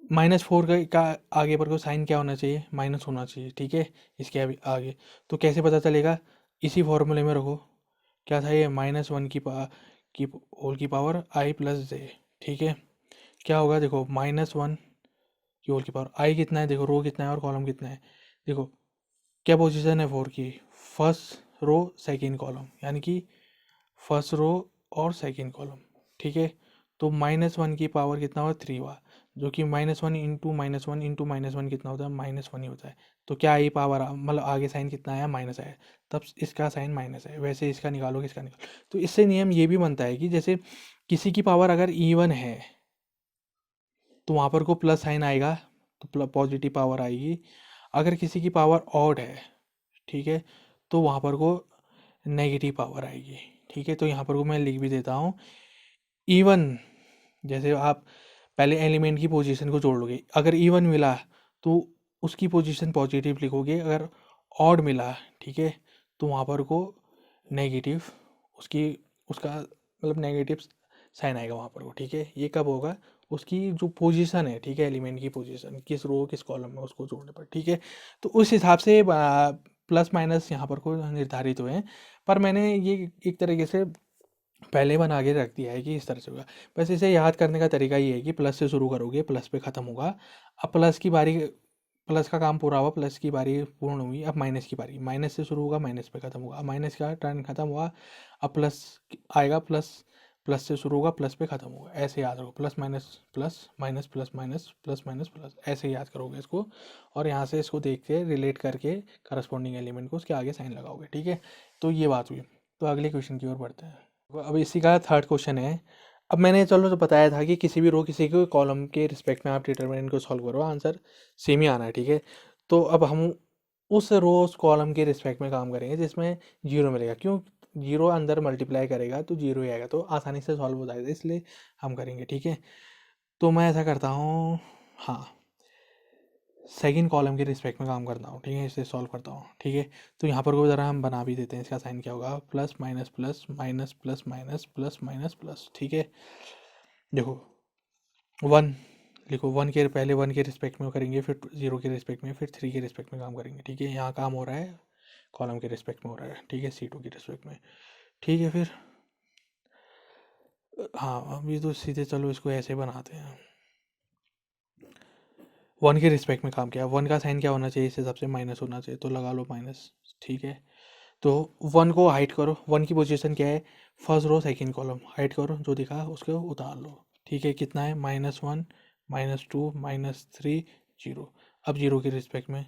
-4 का आगे पर को साइन क्या होना चाहिए, माइनस होना चाहिए। ठीक है, इसके आगे तो कैसे पता चलेगा, इसी फॉर्मूले में रखो, क्या था ये, -1 की होल की पावर आई प्लस जे। ठीक है, क्या होगा, देखो -1 की होल की पावर, आई कितना है, देखो रो कितना है और कॉलम कितना है। देखो क्या पोजीशन है 4 की, फर्स्ट रो सेकेंड कॉलम, यानी कि फर्स्ट रो और सेकेंड कॉलम। ठीक है, तो -1 की पावर कितना हुआ, 3 हुआ, जो कि -1 इंटू -1 इंटू -1 कितना होता है, -1 ही होता है। तो क्या आई पावर, मतलब आगे साइन कितना आया, माइनस आया, तब इसका साइन माइनस है। वैसे इसका निकालो, किसका निकालो, तो इससे नियम ये भी बनता है कि जैसे किसी की पावर अगर इवन है तो वहाँ पर को प्लस साइन आएगा, तो पॉजिटिव पावर आएगी। अगर किसी की पावर ऑड है, ठीक है, तो वहाँ पर को नेगेटिव पावर आएगी। ठीक है, तो यहाँ पर को मैं लिख भी देता हूँ, इवन, जैसे आप पहले एलिमेंट की पोजीशन को जोड़ लोगे, अगर इवन मिला तो उसकी पोजीशन पॉजिटिव लिखोगे, अगर ऑड मिला, ठीक है, तो वहाँ पर को नेगेटिव, उसकी उसका मतलब नेगेटिव साइन आएगा वहाँ पर को। ठीक है, ये कब होगा, उसकी जो पोजीशन है, ठीक है, एलिमेंट की पोजीशन किस रो किस कॉलम में, उसको जोड़ने पर। ठीक है, तो उस हिसाब से प्लस माइनस यहाँ पर को निर्धारित हुए हैं। पर मैंने ये एक तरीके से पहले बना के रख दिया है कि इस तरह से होगा। बस इसे याद करने का तरीका ये है कि प्लस से शुरू करोगे, प्लस पे ख़त्म होगा। अब प्लस का काम पूरा हुआ, प्लस की बारी पूर्ण हुई, अब माइनस की बारी, माइनस से शुरू होगा, माइनस पे ख़त्म होगा। अब माइनस का टर्न ख़त्म हुआ, अब प्लस आएगा, प्लस प्लस से शुरू होगा, प्लस पे ख़त्म होगा। ऐसे याद रखो, plus minus plus minus plus minus plus minus plus, ऐसे याद करोगे इसको। और यहाँ से इसको देख के रिलेट करके करस्पॉन्डिंग एलिमेंट को उसके आगे साइन लगाओगे। ठीक है, तो ये बात हुई। तो अगले क्वेश्चन की ओर बढ़ते हैं। अब इसी का थर्ड क्वेश्चन है। अब मैंने चलो तो बताया था कि किसी भी रो किसी के कॉलम के रिस्पेक्ट में आप डिटर्मिनेंट को सॉल्व करो, आंसर सेम ही आना है। ठीक है, तो अब हम उस रो उस कॉलम के रिस्पेक्ट में काम करेंगे जिसमें जीरो मिलेगा। क्यों, जीरो अंदर मल्टीप्लाई करेगा तो जीरो ही आएगा, तो आसानी से सॉल्व हो जाएगा, इसलिए हम करेंगे। ठीक है, तो मैं ऐसा करता हूँ, हाँ, सेकंड कॉलम के रिस्पेक्ट में काम करता हूँ। ठीक है, इसे सॉल्व करता हूँ। ठीक है, तो यहाँ पर को ज़रा हम बना भी देते हैं, इसका साइन क्या होगा, plus minus plus minus plus minus plus minus plus. ठीक है, देखो 1 लिखो, वन के पहले, वन के रिस्पेक्ट में करेंगे, फिर जीरो के रिस्पेक्ट में, फिर थ्री के रिस्पेक्ट में काम करेंगे। ठीक है, यहाँ काम हो रहा है कॉलम के रिस्पेक्ट में हो रहा है। ठीक है, C2 के रिस्पेक्ट में। ठीक है, फिर हाँ, अभी तो सीधे चलो इसको ऐसे बनाते हैं, वन के रिस्पेक्ट में काम किया, वन का साइन क्या होना चाहिए, इस हिसाब से माइनस होना चाहिए, तो लगा लो माइनस। ठीक है, तो वन को हाइट करो, वन की पोजीशन क्या है, first row second column, hide करो, जो दिखा उसको उतार लो। ठीक है, कितना है, -1 -2 -3 जीरो। अब जीरो के रिस्पेक्ट में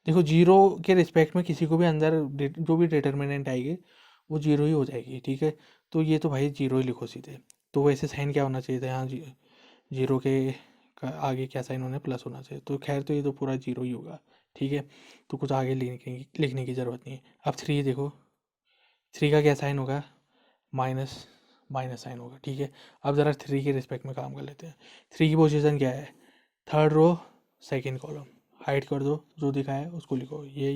देखो, जीरो के रिस्पेक्ट में किसी को भी अंदर जो भी डिटर्मिनेंट आएगी वो जीरो ही हो जाएगी। ठीक है, तो ये तो भाई जीरो ही लिखो सीधे। तो वैसे साइन क्या होना चाहिए था यहाँ, जीरो के आगे क्या साइन होना है, प्लस होना चाहिए, तो खैर तो ये तो पूरा जीरो ही होगा। ठीक है, तो कुछ आगे लिखने की ज़रूरत नहीं है। अब थ्री देखो, थ्री का क्या साइन होगा, माइनस माइनस साइन होगा। ठीक है, अब ज़रा थ्री के रिस्पेक्ट में काम कर लेते हैं। थ्री की पोजीशन क्या है, third row second column, hide कर दो, जो दिखा है उसको लिखो, ये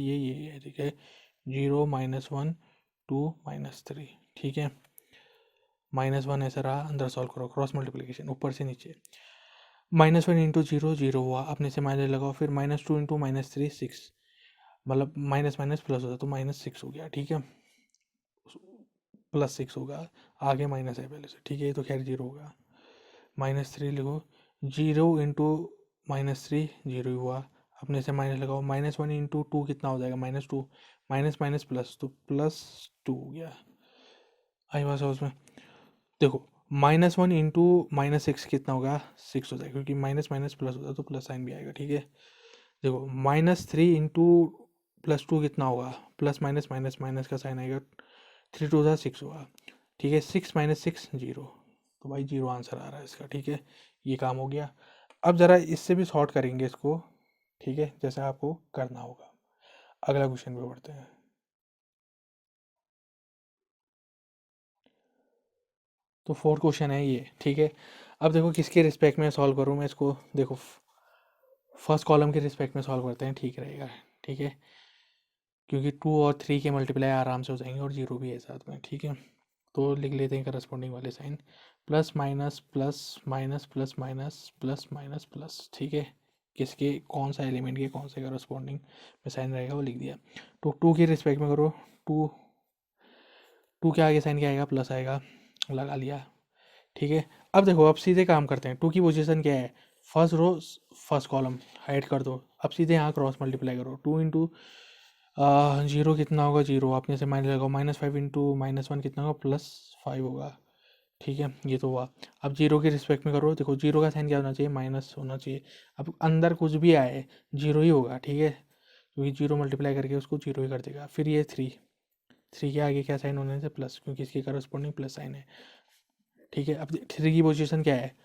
है। ठीक है, 0 -1 2 -3। ठीक है, -1 ऐसा रहा, अंदर सॉल्व करो, क्रॉस मल्टीप्लिकेशन ऊपर से नीचे, -1 इंटू जीरो जीरो हुआ, अपने से माइनस लगाओ, फिर -2 इंटू -3 6, मतलब माइनस माइनस प्लस होता है तो -6 हो गया। ठीक है, +6 होगा, आगे माइनस है पहले से। ठीक है, तो खैर जीरो होगा, -3 लिखो, 0 इंटू -3 जीरो हुआ, अपने से माइनस लगाओ, -1 इंटू 2 कितना हो जाएगा, -2, माइनस माइनस प्लस, तो +2 हो गया। आई बात समझ में, देखो -1 इंटू -6 कितना होगा, 6 हो जाएगा, क्योंकि माइनस माइनस प्लस होता है तो प्लस साइन भी आएगा। ठीक है, देखो -3 इंटू +2 कितना होगा, प्लस माइनस माइनस माइनस का साइन आएगा, 3 2 6 होगा। ठीक है, 6 -6 0, तो भाई 0 आंसर आ रहा है इसका। ठीक है, ये काम हो गया। अब ज़रा इससे भी सॉर्ट करेंगे इसको, ठीक है, जैसे आपको करना होगा। अगला क्वेश्चन पे बढ़ते हैं। तो फोर्थ क्वेश्चन है ये, ठीक है। अब देखो किसके रिस्पेक्ट में सॉल्व करूँ मैं इसको, देखो फर्स्ट कॉलम के रिस्पेक्ट में सॉल्व करते हैं, ठीक रहेगा। ठीक है, क्योंकि 2 और 3 के मल्टीप्लाई आराम से हो जाएंगे और 0 भी है साथ में। ठीक है, तो लिख लेते हैं करस्पॉन्डिंग वाले sign, plus minus plus minus plus minus plus minus plus. ठीक है, किसके कौन सा एलिमेंट के कौन से करस्पॉन्डिंग में साइन रहेगा वो लिख दिया। तो 2 के रिस्पेक्ट में करो, 2 2 के आगे साइन क्या आएगा, प्लस आएगा, लगा लिया। ठीक है, अब देखो अब सीधे काम करते हैं। 2 की पोजीशन क्या है, first row first column hide कर दो। अब सीधे यहाँ क्रॉस मल्टीप्लाई करो, 2 इंटू 0 कितना होगा, 0 अपने से माइनस लगाओ, -5 इंटू -1 कितना होगा, +5 होगा। ठीक है, ये तो हुआ। अब 0 के रिस्पेक्ट में करो, देखो 0 का साइन क्या होना चाहिए, माइनस होना चाहिए। अब अंदर कुछ भी आए 0 ही होगा। ठीक है, क्योंकि 0 मल्टीप्लाई करके उसको 0 ही कर देगा। फिर ये 3 के आगे क्या साइन होने से प्लस, क्योंकि इसकी करस्पॉन्डिंग प्लस साइन है। ठीक है, अब 3 की पोजीशन क्या है,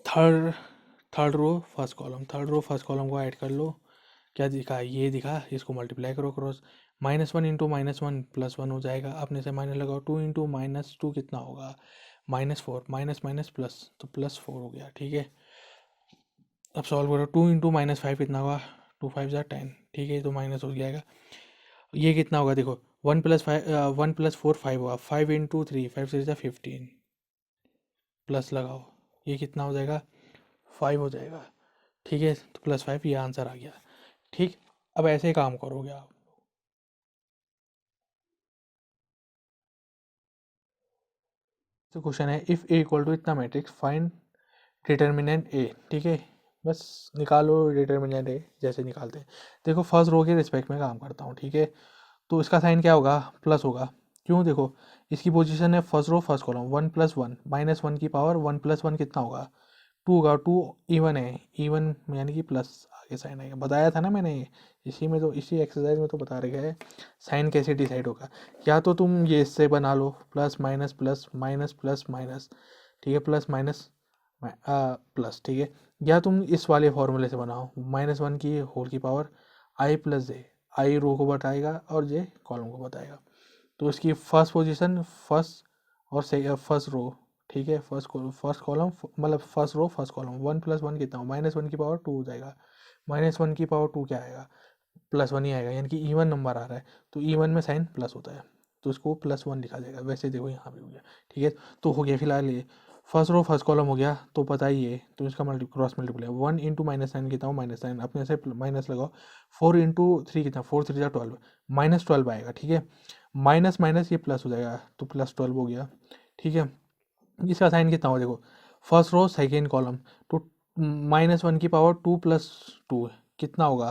third third row first column, third row first column को ऐड कर लो। क्या दिखा, ये दिखा, इसको मल्टीप्लाई करो क्रॉस, -1 इंटू -1 +1 हो जाएगा। अपने से माइनस लगाओ, 2 इंटू -2 कितना होगा, -4, माइनस माइनस प्लस, तो +4 हो गया। ठीक है, अब सॉल्व करो, 2 इंटू -5 कितना होगा, 2 5 ज़ा 10। ठीक है, तो माइनस हो जाएगा। ये कितना होगा, देखो 1 + 4 5 होगा, 5 इंटू 3 5 3 ज़ा 15, प्लस लगाओ, ये कितना हो जाएगा, 5 हो जाएगा। ठीक है, तो +5, ये आंसर आ गया। ठीक, अब ऐसे ही काम करोगे आप। तो क्वेश्चन है, इफ़ ए इक्वल टू इतना मैट्रिक्स, फाइंड डिटर्मिनेंट ए। ठीक है, बस निकालो डिटर्मिनेंट ए, जैसे निकालते हैं। देखो फर्स्ट रो के रिस्पेक्ट में काम करता हूँ। ठीक है, तो इसका साइन क्या होगा, प्लस होगा। क्यों, देखो इसकी पोजीशन है फर्स्ट रो फर्स्ट कॉलम, 1 + 1 -1 की पावर 1 + 1 कितना होगा, 2 होगा। 2 इवन है, इवन यानी कि प्लस आगे साइन आएगा, बताया था ना मैंने। इसी में तो, इसी एक्सरसाइज में तो बता रखा है साइन कैसे डिसाइड होगा। या तो तुम ये इससे बना लो, plus minus plus minus plus minus, ठीक है, प्लस माइनस प्लस। ठीक है, या तुम इस वाले फॉर्मूले से बनाओ, -1 की होल की पावर i + j, i रो को बताएगा और j कॉलम को बताएगा। तो इसकी फर्स्ट पोजीशन फर्स्ट और फर्स्ट रो, ठीक है, फर्स्ट कॉलम मतलब फर्स्ट रो फर्स्ट कॉलम, 1 + 1 कितना हो, -1 की पावर 2 हो जाएगा। -1 की पावर 2 क्या आएगा, +1 ही आएगा, यानी कि इवन नंबर आ रहा है, तो इवन में साइन प्लस होता है, तो इसको +1 लिखा जाएगा। वैसे देखो यहाँ भी हो गया। ठीक है, तो हो गया फिलहाल ये फर्स्ट रो फर्स्ट कॉलम हो गया। तो बताइए, तो इसका क्रॉस मल्टीप्लाई, 1 इंटू -9 कितना हो, -9, अपने से माइनस लगाओ, 4 इंटू 3 कितना, 4 3 12, -12 आएगा। ठीक है, माइनस माइनस ये प्लस हो जाएगा, तो +12 हो गया। ठीक है, इसका साइन कितना हो, देखो फर्स्ट रो सेकेंड कॉलम, तो -1 की पावर 2 + 2 कितना होगा,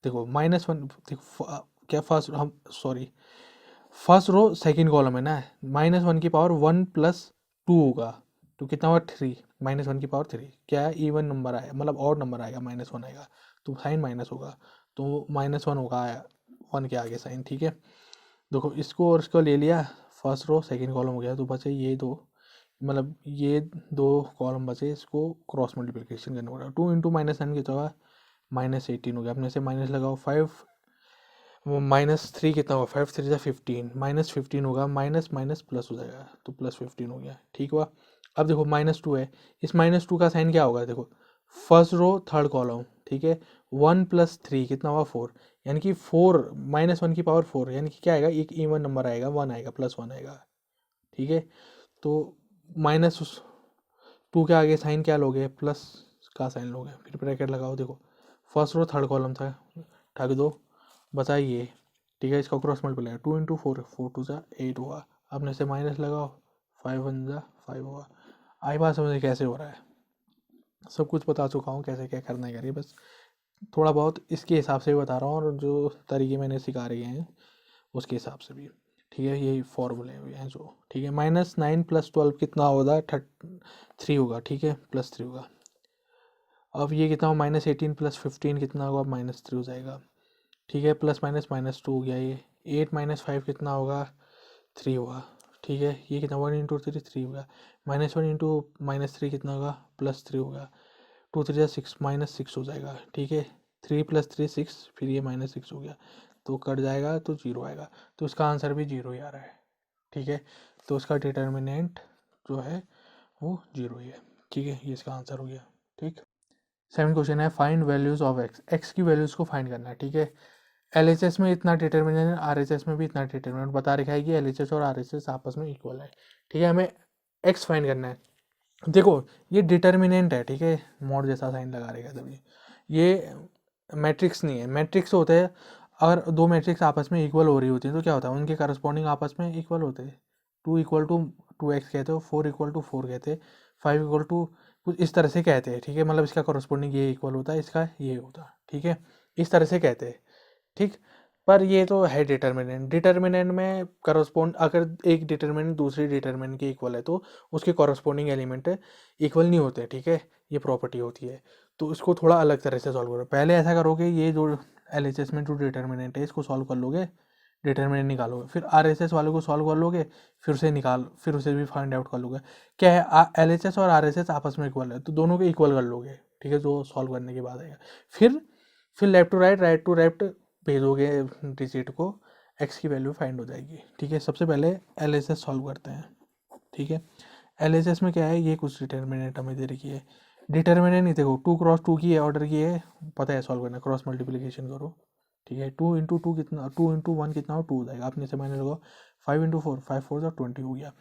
देखो -1, देखो क्या फर्स्ट हम sorry first row second column है ना, -1 की पावर 1 + 2 होगा, तो कितना होगा 3, -1 की पावर 3 क्या है, इवन नंबर आएगा, मतलब ऑड नंबर आएगा, -1 आएगा, तो साइन माइनस होगा, तो -1 होगा 1 के आगे साइन। ठीक है, देखो इसको और इसको ले लिया, फर्स्ट रो सेकेंड कॉलम हो गया, तो बचे ये दो, मतलब ये दो कॉलम बचे, इसको क्रॉस मल्टीप्लिकेशन करना पड़ेगा। 2 इंटू -9 कितना होगा, -18 हो गया, अपने से माइनस लगाओ, 5 वो -3 कितना होगा, 5 3 15, -15 होगा, माइनस माइनस प्लस हो जाएगा, तो +15 हो गया। ठीक हुआ, अब देखो -2 है, इस -2 का साइन क्या होगा, देखो फर्स्ट रो थर्ड कॉलम, ठीक है, 1 + 3 कितना होगा, 4, यानी कि 4 -1 की पावर 4, यानी कि क्या आएगा, एक इवन नंबर आएगा, 1 आएगा, +1 आएगा। ठीक है, तो -2 के आगे साइन क्या लोगे, प्लस का साइन लोगे, फिर ब्रैकेट लगाओ, देखो फर्स्ट रो थर्ड कॉलम था, ढक दो, बताइए। ठीक है, इसका क्रॉस मल्टीप्लाई, 2 इंटू 4 4 2 8 हुआ, अपने से माइनस लगाओ, 5 1 5 हुआ। आई बात समझे कैसे हो रहा है, सब कुछ बता चुका हूँ कैसे क्या करना है करिए, बस थोड़ा बहुत इसके हिसाब से भी बता रहा हूँ, और जो तरीके मैंने सिखा रहे हैं उसके हिसाब से भी। ठीक है, यही फॉर्मूले हुए हैं जो। ठीक है, -9 + 12 कितना होगा, 3 होगा। ठीक है, +3 होगा। अब ये कितना हो, -18 + 15 कितना होगा, -3 हो जाएगा। ठीक है, प्लस माइनस -2 हो गया, ये 8 - 5 कितना होगा, 3 होगा। ठीक है। ये कितना 1 × 3 3 होगा, -1 × -3 कितना होगा +3 होगा, 2 3 जा 6 -6 हो जाएगा। ठीक है, 3 + 3 6, फिर ये -6 हो गया तो कट जाएगा तो 0 आएगा, तो इसका आंसर भी 0 ही आ रहा है। ठीक है, तो इसका डिटर्मिनेंट जो है वो 0 ही है। ठीक है, ये इसका आंसर हो गया। ठीक, 7 क्वेश्चन है, फाइंड वैल्यूज ऑफ एक्स की वैल्यूज़ को फाइंड करना है। ठीक है, LHS में इतना डिटर्मिनेंट, RHS में भी इतना डिटर्मिनेंट बता रखा है कि LHS और RHS आपस में इक्वल है। ठीक है, हमें एक्स फाइंड करना है। देखो ये डिटर्मिनेंट है, ठीक है, मॉड जैसा साइन लगा रहेगा तभी, ये मैट्रिक्स नहीं है। मैट्रिक्स होते हैं अगर दो मैट्रिक्स आपस में इक्वल हो रही होती हैं तो क्या होता है, उनके करस्पॉन्डिंग आपस में इक्वल होते हैं। 2 = 2x कहते हो, 4 = 4 कहते हैं, 5 = कुछ इस तरह से कहते हैं। ठीक है, मतलब इसका करस्पॉन्डिंग ये इक्वल होता है, इसका ये होता है। ठीक है, इस तरह से कहते हैं। ठीक, पर ये तो है डिटर्मिनेंट। डिटर्मिनेंट में करस्पॉन्ड, अगर एक डिटर्मिनेंट दूसरी डिटर्मिनेंट के इक्वल है तो उसके कॉरस्पॉन्डिंग एलिमेंट इक्वल नहीं होते। ठीक है, ये प्रॉपर्टी होती है, तो इसको थोड़ा अलग तरह से सॉल्व करो। पहले ऐसा करोगे, ये जो LHS में जो डिटर्मिनेंट है इसको सॉल्व कर लोगे, डिटर्मिनेंट निकालोगे, फिर RHS वाले को सॉल्व कर लोगे, फिर उसे भी फाइंड आउट कर लोगे। क्या है, LHS और RHS आपस में इक्वल है तो दोनों को इक्वल कर लोगे। ठीक है, जो सॉल्व करने के बाद आएगा, फिर left to right, right to left भेजोगे डिजिट को, एक्स की वैल्यू फाइंड हो जाएगी। ठीक है, सबसे पहले LHS सॉल्व करते हैं। ठीक है, LHS में क्या है, ये कुछ डिटर्मिनेंट हमें दे रखी है। डिटर्मिनेंट नहीं, देखो 2 × 2 की है, ऑर्डर की है, पता है सॉल्व करना, क्रॉस मल्टीप्लिकेशन करो। ठीक है, 2 × 2 कितना, 2 × 1 कितना हो, 2 हो जाएगा, अपने से माइनस लगाओ, 5 × 4 5 4 20 हो गया,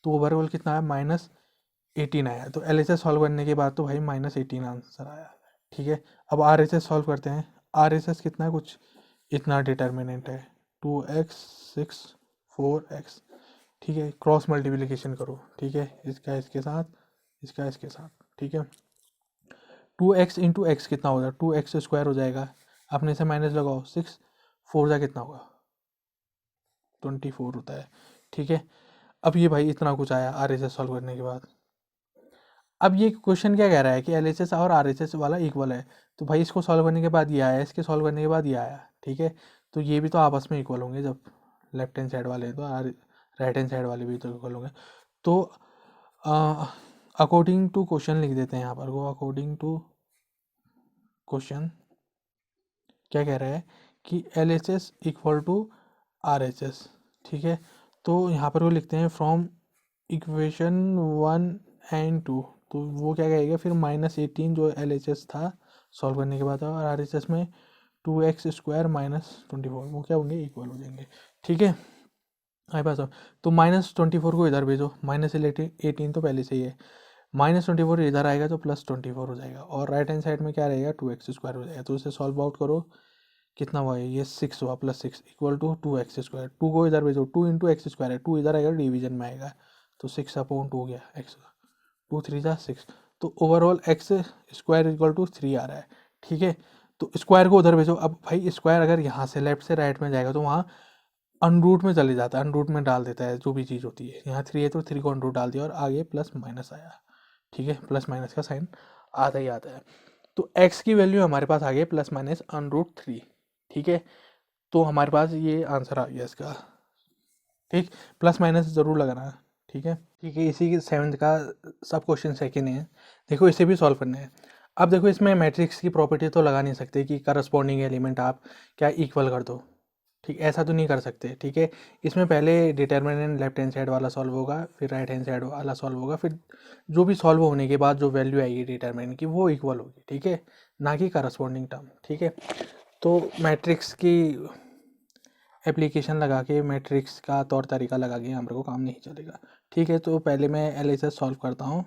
तो ओवरऑल कितना आया -18 आया। तो LHS सॉल्व करने के बाद तो भाई -18 आंसर आया। ठीक है, अब RHS सॉल्व करते हैं। RHS कितना है, कुछ इतना डिटर्मिनेंट है, 2x 6 4x। ठीक है, क्रॉस मल्टीप्लिकेशन करो। ठीक है, इसका इसके साथ, इसका इसके साथ। ठीक है, 2x × x कितना होगा, 2x² हो जाएगा, अपने से माइनस लगाओ, 6 4 जा कितना होगा 24 होता है। ठीक है, अब ये भाई इतना कुछ आया RHS सॉल्व करने के बाद। अब ये क्वेश्चन क्या कह रहा है कि LHS और RHS वाला इक्वल है, तो भाई इसको सॉल्व करने के बाद ये आया, इसके सॉल्व करने के बाद ये आया। ठीक है, तो ये भी तो आपस में इक्वल होंगे, जब लेफ्ट हैंड साइड वाले तो राइट हैंड साइड वाले भी तो इक्वल होंगे। तो अकॉर्डिंग टू क्वेश्चन लिख देते हैं यहाँ पर को, अकॉर्डिंग टू क्वेश्चन क्या कह रहा है कि LHS = RHS। ठीक है, तो यहाँ पर वो लिखते हैं फ्रॉम इक्वेशन 1 और 2, तो वो क्या कहेगा फिर -18 जो LHS था सॉल्व करने के बाद, और RHS में 2x² -24, वो क्या होंगे, इक्वल हो जाएंगे। ठीक है, हमारे पास तो -24 को इधर भेजो, -18 तो पहले से ही है, -24 इधर आएगा तो +24 हो जाएगा, और राइट हैंड साइड में क्या रहेगा 2x² हो जाएगा। तो इसे सॉल्व आउट करो, कितना हुआ है, ये 6 हुआ, +6 = 2x²। 2 को इधर भेजो, 2 × x² है, 2 इधर आएगा डिवीजन में आएगा, तो 6/2 हो गया x, 2 3 जा 6, तो ओवरऑल x² = 3 आ रहा है। ठीक है, तो स्क्वायर को उधर भेजो। अब भाई स्क्वायर अगर यहाँ से लेफ्ट से राइट में जाएगा तो वहाँ अनरूट में चले जाता है, अनरूट में डाल देता है जो भी चीज़ होती है। यहाँ 3 है तो 3 को अनरूट डाल दिया और आगे प्लस माइनस आया। ठीक है, प्लस माइनस का साइन आता ही आता है, तो x की वैल्यू हमारे पास आ गई +-√3। ठीक है, तो हमारे पास ये आंसर आ गया इसका। ठीक, प्लस माइनस ज़रूर लगाना। ठीक है, ठीक है, इसी के 7th का सब क्वेश्चन सेकेंड है। देखो इसे भी सॉल्व करना है। अब देखो इसमें मैट्रिक्स की प्रॉपर्टी तो लगा नहीं सकते कि करस्पॉन्डिंग एलिमेंट आप क्या इक्वल कर दो। ठीक, ऐसा तो नहीं कर सकते। ठीक है, इसमें पहले डिटर्मिनेंट लेफ्ट हैंड साइड वाला सॉल्व होगा, फिर राइट हैंड साइड वाला सॉल्व होगा, फिर जो भी सॉल्व होने के बाद जो वैल्यू आएगी डिटर्मिनेंट की वो इक्वल होगी। ठीक है, ना कि करस्पॉन्डिंग टर्म। ठीक है, तो मैट्रिक्स की एप्लीकेशन लगा के, मैट्रिक्स का तौर तरीका लगा के हमारे को काम नहीं चलेगा। ठीक है, तो पहले मैं LHS सॉल्व करता हूँ,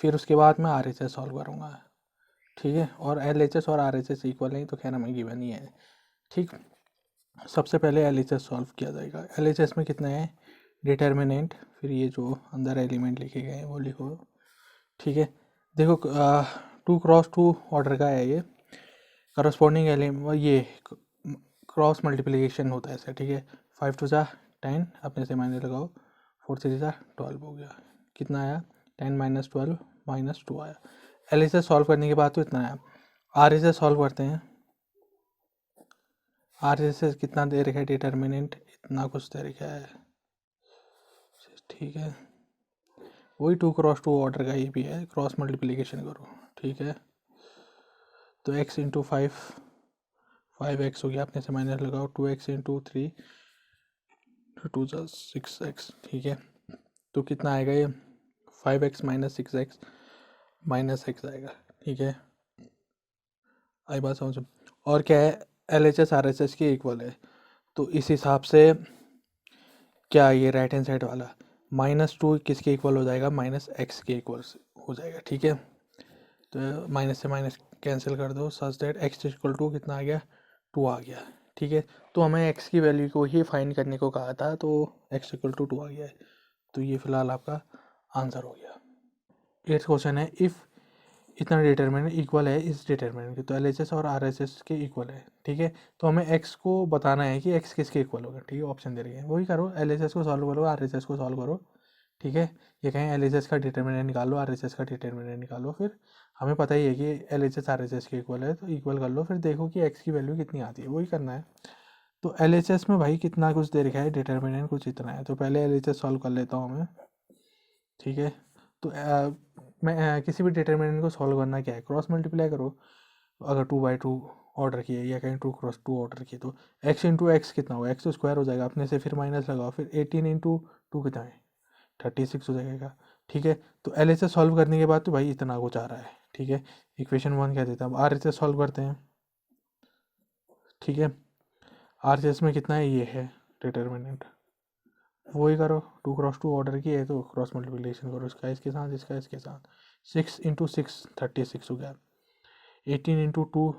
फिर उसके बाद मैं RHS सॉल्व करूँगा। ठीक है, और LHS और RHS इक्वल है तो खैर हमें गिवन ही है। ठीक, सबसे पहले LHS सॉल्व किया जाएगा। LHS में कितना है, डिटर्मिनेंट, फिर ये जो अंदर एलिमेंट लिखे गए हैं वो लिखो। ठीक है, देखो 2 × 2 ऑर्डर का है ये, करस्पॉन्डिंग एलिमेंट ये क्रॉस मल्टीप्लिकेशन होता है ऐसे। ठीक है, 5 2 जा 10, अपने से माइनस लगाओ, 4 3 जा 12 हो गया, कितना आया 10 - 12 -2 आया। LHS सॉल्व करने के बाद तो इतना आया। RHS सॉल्व करते हैं। RHS कितना दे रखा है, डिटर्मिनेंट इतना कुछ दे रखा है, ठीक है, वही 2x2 ऑर्डर का ही भी है, क्रॉस मल्टीप्लिकेशन करो। ठीक है, तो x इंटू 5x हो गया, अपने से माइनस लगाओ, 2x इंटू 3 टू 6x। ठीक है, तो कितना आएगा ये 5x minus 6x minus x आएगा। ठीक है, आई बात समझ। और क्या है, LHS RHS के इक्वल है, तो इस हिसाब से क्या ये राइट हैंड साइड वाला -2 किसके इक्वल हो जाएगा, -x के इक्वल हो जाएगा। ठीक है, तो माइनस से माइनस कैंसिल कर दो, such that x equal to कितना आ गया, 2 आ गया। ठीक है, तो हमें x की वैल्यू को ही फाइंड करने को कहा था, तो x इक्वल टू 2 आ गया है, तो ये फिलहाल आपका आंसर हो गया। 8th क्वेश्चन है, इफ़ इतना डिटर्मिनेंट इक्वल है इस डिटर्मिनेंट के, तो LHS और RHS के इक्वल है। ठीक है, तो हमें x को बताना है कि x किसके इक्वल होगा। ठीक है, ऑप्शन दे रही है, वही करो, LHS को सॉल्व करो, RHS को सॉल्व करो। ठीक है, ये कहें LHS का डिटर्मिनेंट निकालो, RHS का डिटर्मिनेंट निकालो, फिर हमें पता ही है कि LHS RHS के इक्वल है, तो इक्वल कर लो, फिर देखो कि x की वैल्यू कितनी आती है, वही करना है। तो LHS में भाई कितना कुछ दे रखा है, डिटर्मिनेंट कुछ इतना है, तो पहले LHS सॉल्व कर लेता हूँ मैं। ठीक है, तो मैं किसी भी डिटर्मिनेंट को सॉल्व करना क्या है, क्रॉस मल्टीप्लाई करो। अगर 2/2 ऑर्डर किए या कहीं 2x2 ऑर्डर किए, तो x इंटू एक्स कितना होगा, x तो स्क्वायर हो जाएगा, अपने से फिर माइनस लगाओ, फिर 18 इंटू 2 कितना है, 36 हो जाएगा। ठीक है, तो LHS सॉल्व करने के बाद तो भाई इतना कुछ आ रहा है। ठीक है, इक्वेशन 1 कह देता है, अब RHS सॉल्व करते हैं। ठीक है, RHS में कितना है, ये है डिटर्मिनेंट, वही करो, 2x2 ऑर्डर किए है तो क्रॉस मल्टीप्लिकेशन करो, इसका इसके साथ, इसका इसके साथ, 6 इंटू 6 36 हो गया, 18 इंटू 2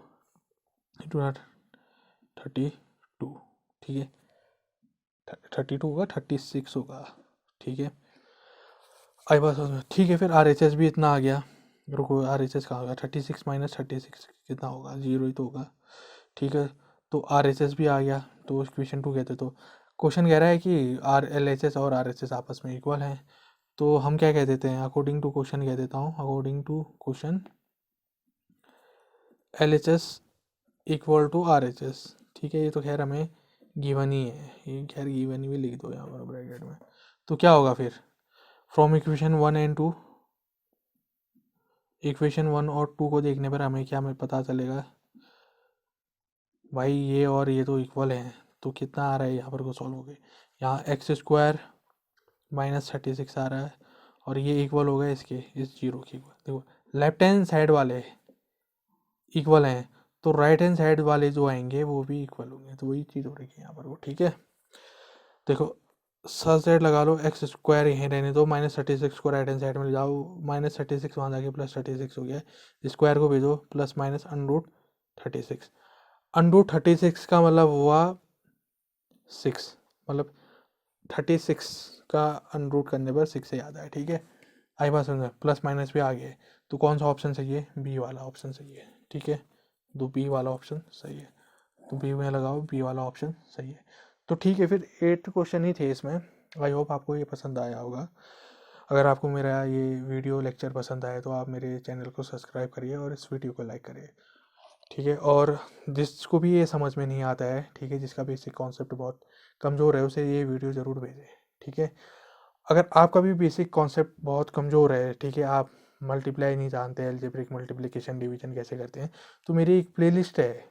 इंटू 32। ठीक है, 32 होगा, 36 होगा। ठीक है, आई बात समझ में। ठीक है, फिर RHS भी इतना आ गया, रुको RHS कहाँ होगा, 36 माइनस 36 कितना होगा, 0 ही तो होगा। ठीक है, तो RHS भी आ गया, तो इक्वेशन 2 कहते, तो क्वेश्चन कह रहा है कि LHS और RHS आपस में इक्वल हैं, तो हम क्या कह देते हैं, अकॉर्डिंग टू क्वेश्चन कह देता हूँ, according to question LHS equal to RHS। ठीक है, ये तो खैर हमें गिवन ही है, ये खैर गिवन ही भी लिख दो यहाँ पर ब्रैकेट में। तो क्या होगा फिर, फ्रॉम इक्वेशन 1 एंड 2, इक्वेशन 1 और 2 को देखने पर हमें क्या हमें पता चलेगा, भाई ये और ये तो इक्वल हैं, तो कितना आ रहा है यहाँ पर को सॉल्व हो गए, यहाँ x² माइनस 36 आ रहा है, और ये इक्वल हो गया इसके, इस 0 के इक्वल। देखो लेफ्ट हैंड साइड वाले इक्वल हैं, तो राइट हैंड साइड वाले जो आएंगे वो भी इक्वल होंगे, तो वही चीज़ हो रही है यहाँ पर वो। ठीक है, देखो सच साइड लगा लो, x² यहीं रहने दो, -36 को राइट हैंड साइड में ले जाओ, -36 वहाँ जाके +36 हो गया, स्क्वायर को भेजो, प्लस माइनस √36, √36 का मतलब हुआ 6, मतलब 36 का अनरूट करने पर 6 से याद आया। ठीक है, आई बात समझ, प्लस माइनस भी आ गए, तो कौन सा ऑप्शन सही है, बी वाला ऑप्शन सही है। ठीक है, तो बी वाला ऑप्शन सही है, तो बी में लगाओ, बी वाला ऑप्शन सही है। तो ठीक है, फिर 8 क्वेश्चन ही थे इसमें। आई होप आपको ये पसंद आया होगा। अगर आपको मेरा ये वीडियो लेक्चर पसंद आए तो आप मेरे चैनल को सब्सक्राइब करिए और इस वीडियो को लाइक करिए। ठीक है, और जिसको भी ये समझ में नहीं आता है, ठीक है, जिसका बेसिक कॉन्सेप्ट बहुत कमज़ोर है, उसे ये वीडियो ज़रूर भेजें। ठीक है, अगर आपका भी बेसिक कॉन्सेप्ट बहुत कमज़ोर है, ठीक है, आप मल्टीप्लाई नहीं जानते, अलजेब्रिक मल्टीप्लिकेशन डिवीजन कैसे करते हैं, तो मेरी एक प्लेलिस्ट है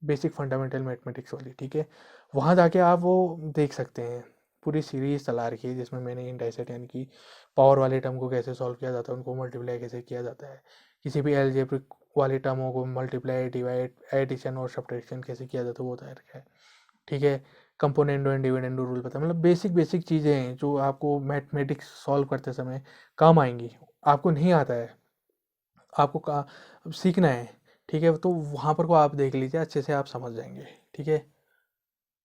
बेसिक फंडामेंटल मैथमेटिक्स वाली। ठीक है, वहाँ जाके आप वो देख सकते हैं, पूरी सीरीज चला रखी है जिसमें मैंने इंडाइसेट यानी कि पावर वाले टर्म को कैसे सॉल्व किया जाता है, उनको मल्टीप्लाई कैसे किया जाता है, किसी भी अलजेब्रिक वाले टर्मों को मल्टीप्लाई, डिवाइड, एडिशन और सब्ट्रैक्शन कैसे किया जाता है वो बता रखा है। ठीक है, कंपोनेंडो एंड डिविडेंडो रूल पता है, मतलब बेसिक बेसिक चीज़ें हैं जो आपको मैथमेटिक्स सॉल्व करते समय काम आएंगी। आपको नहीं आता है, आपको सीखना है, ठीक है, तो वहाँ पर को आप देख लीजिए, अच्छे से आप समझ जाएंगे। ठीक है।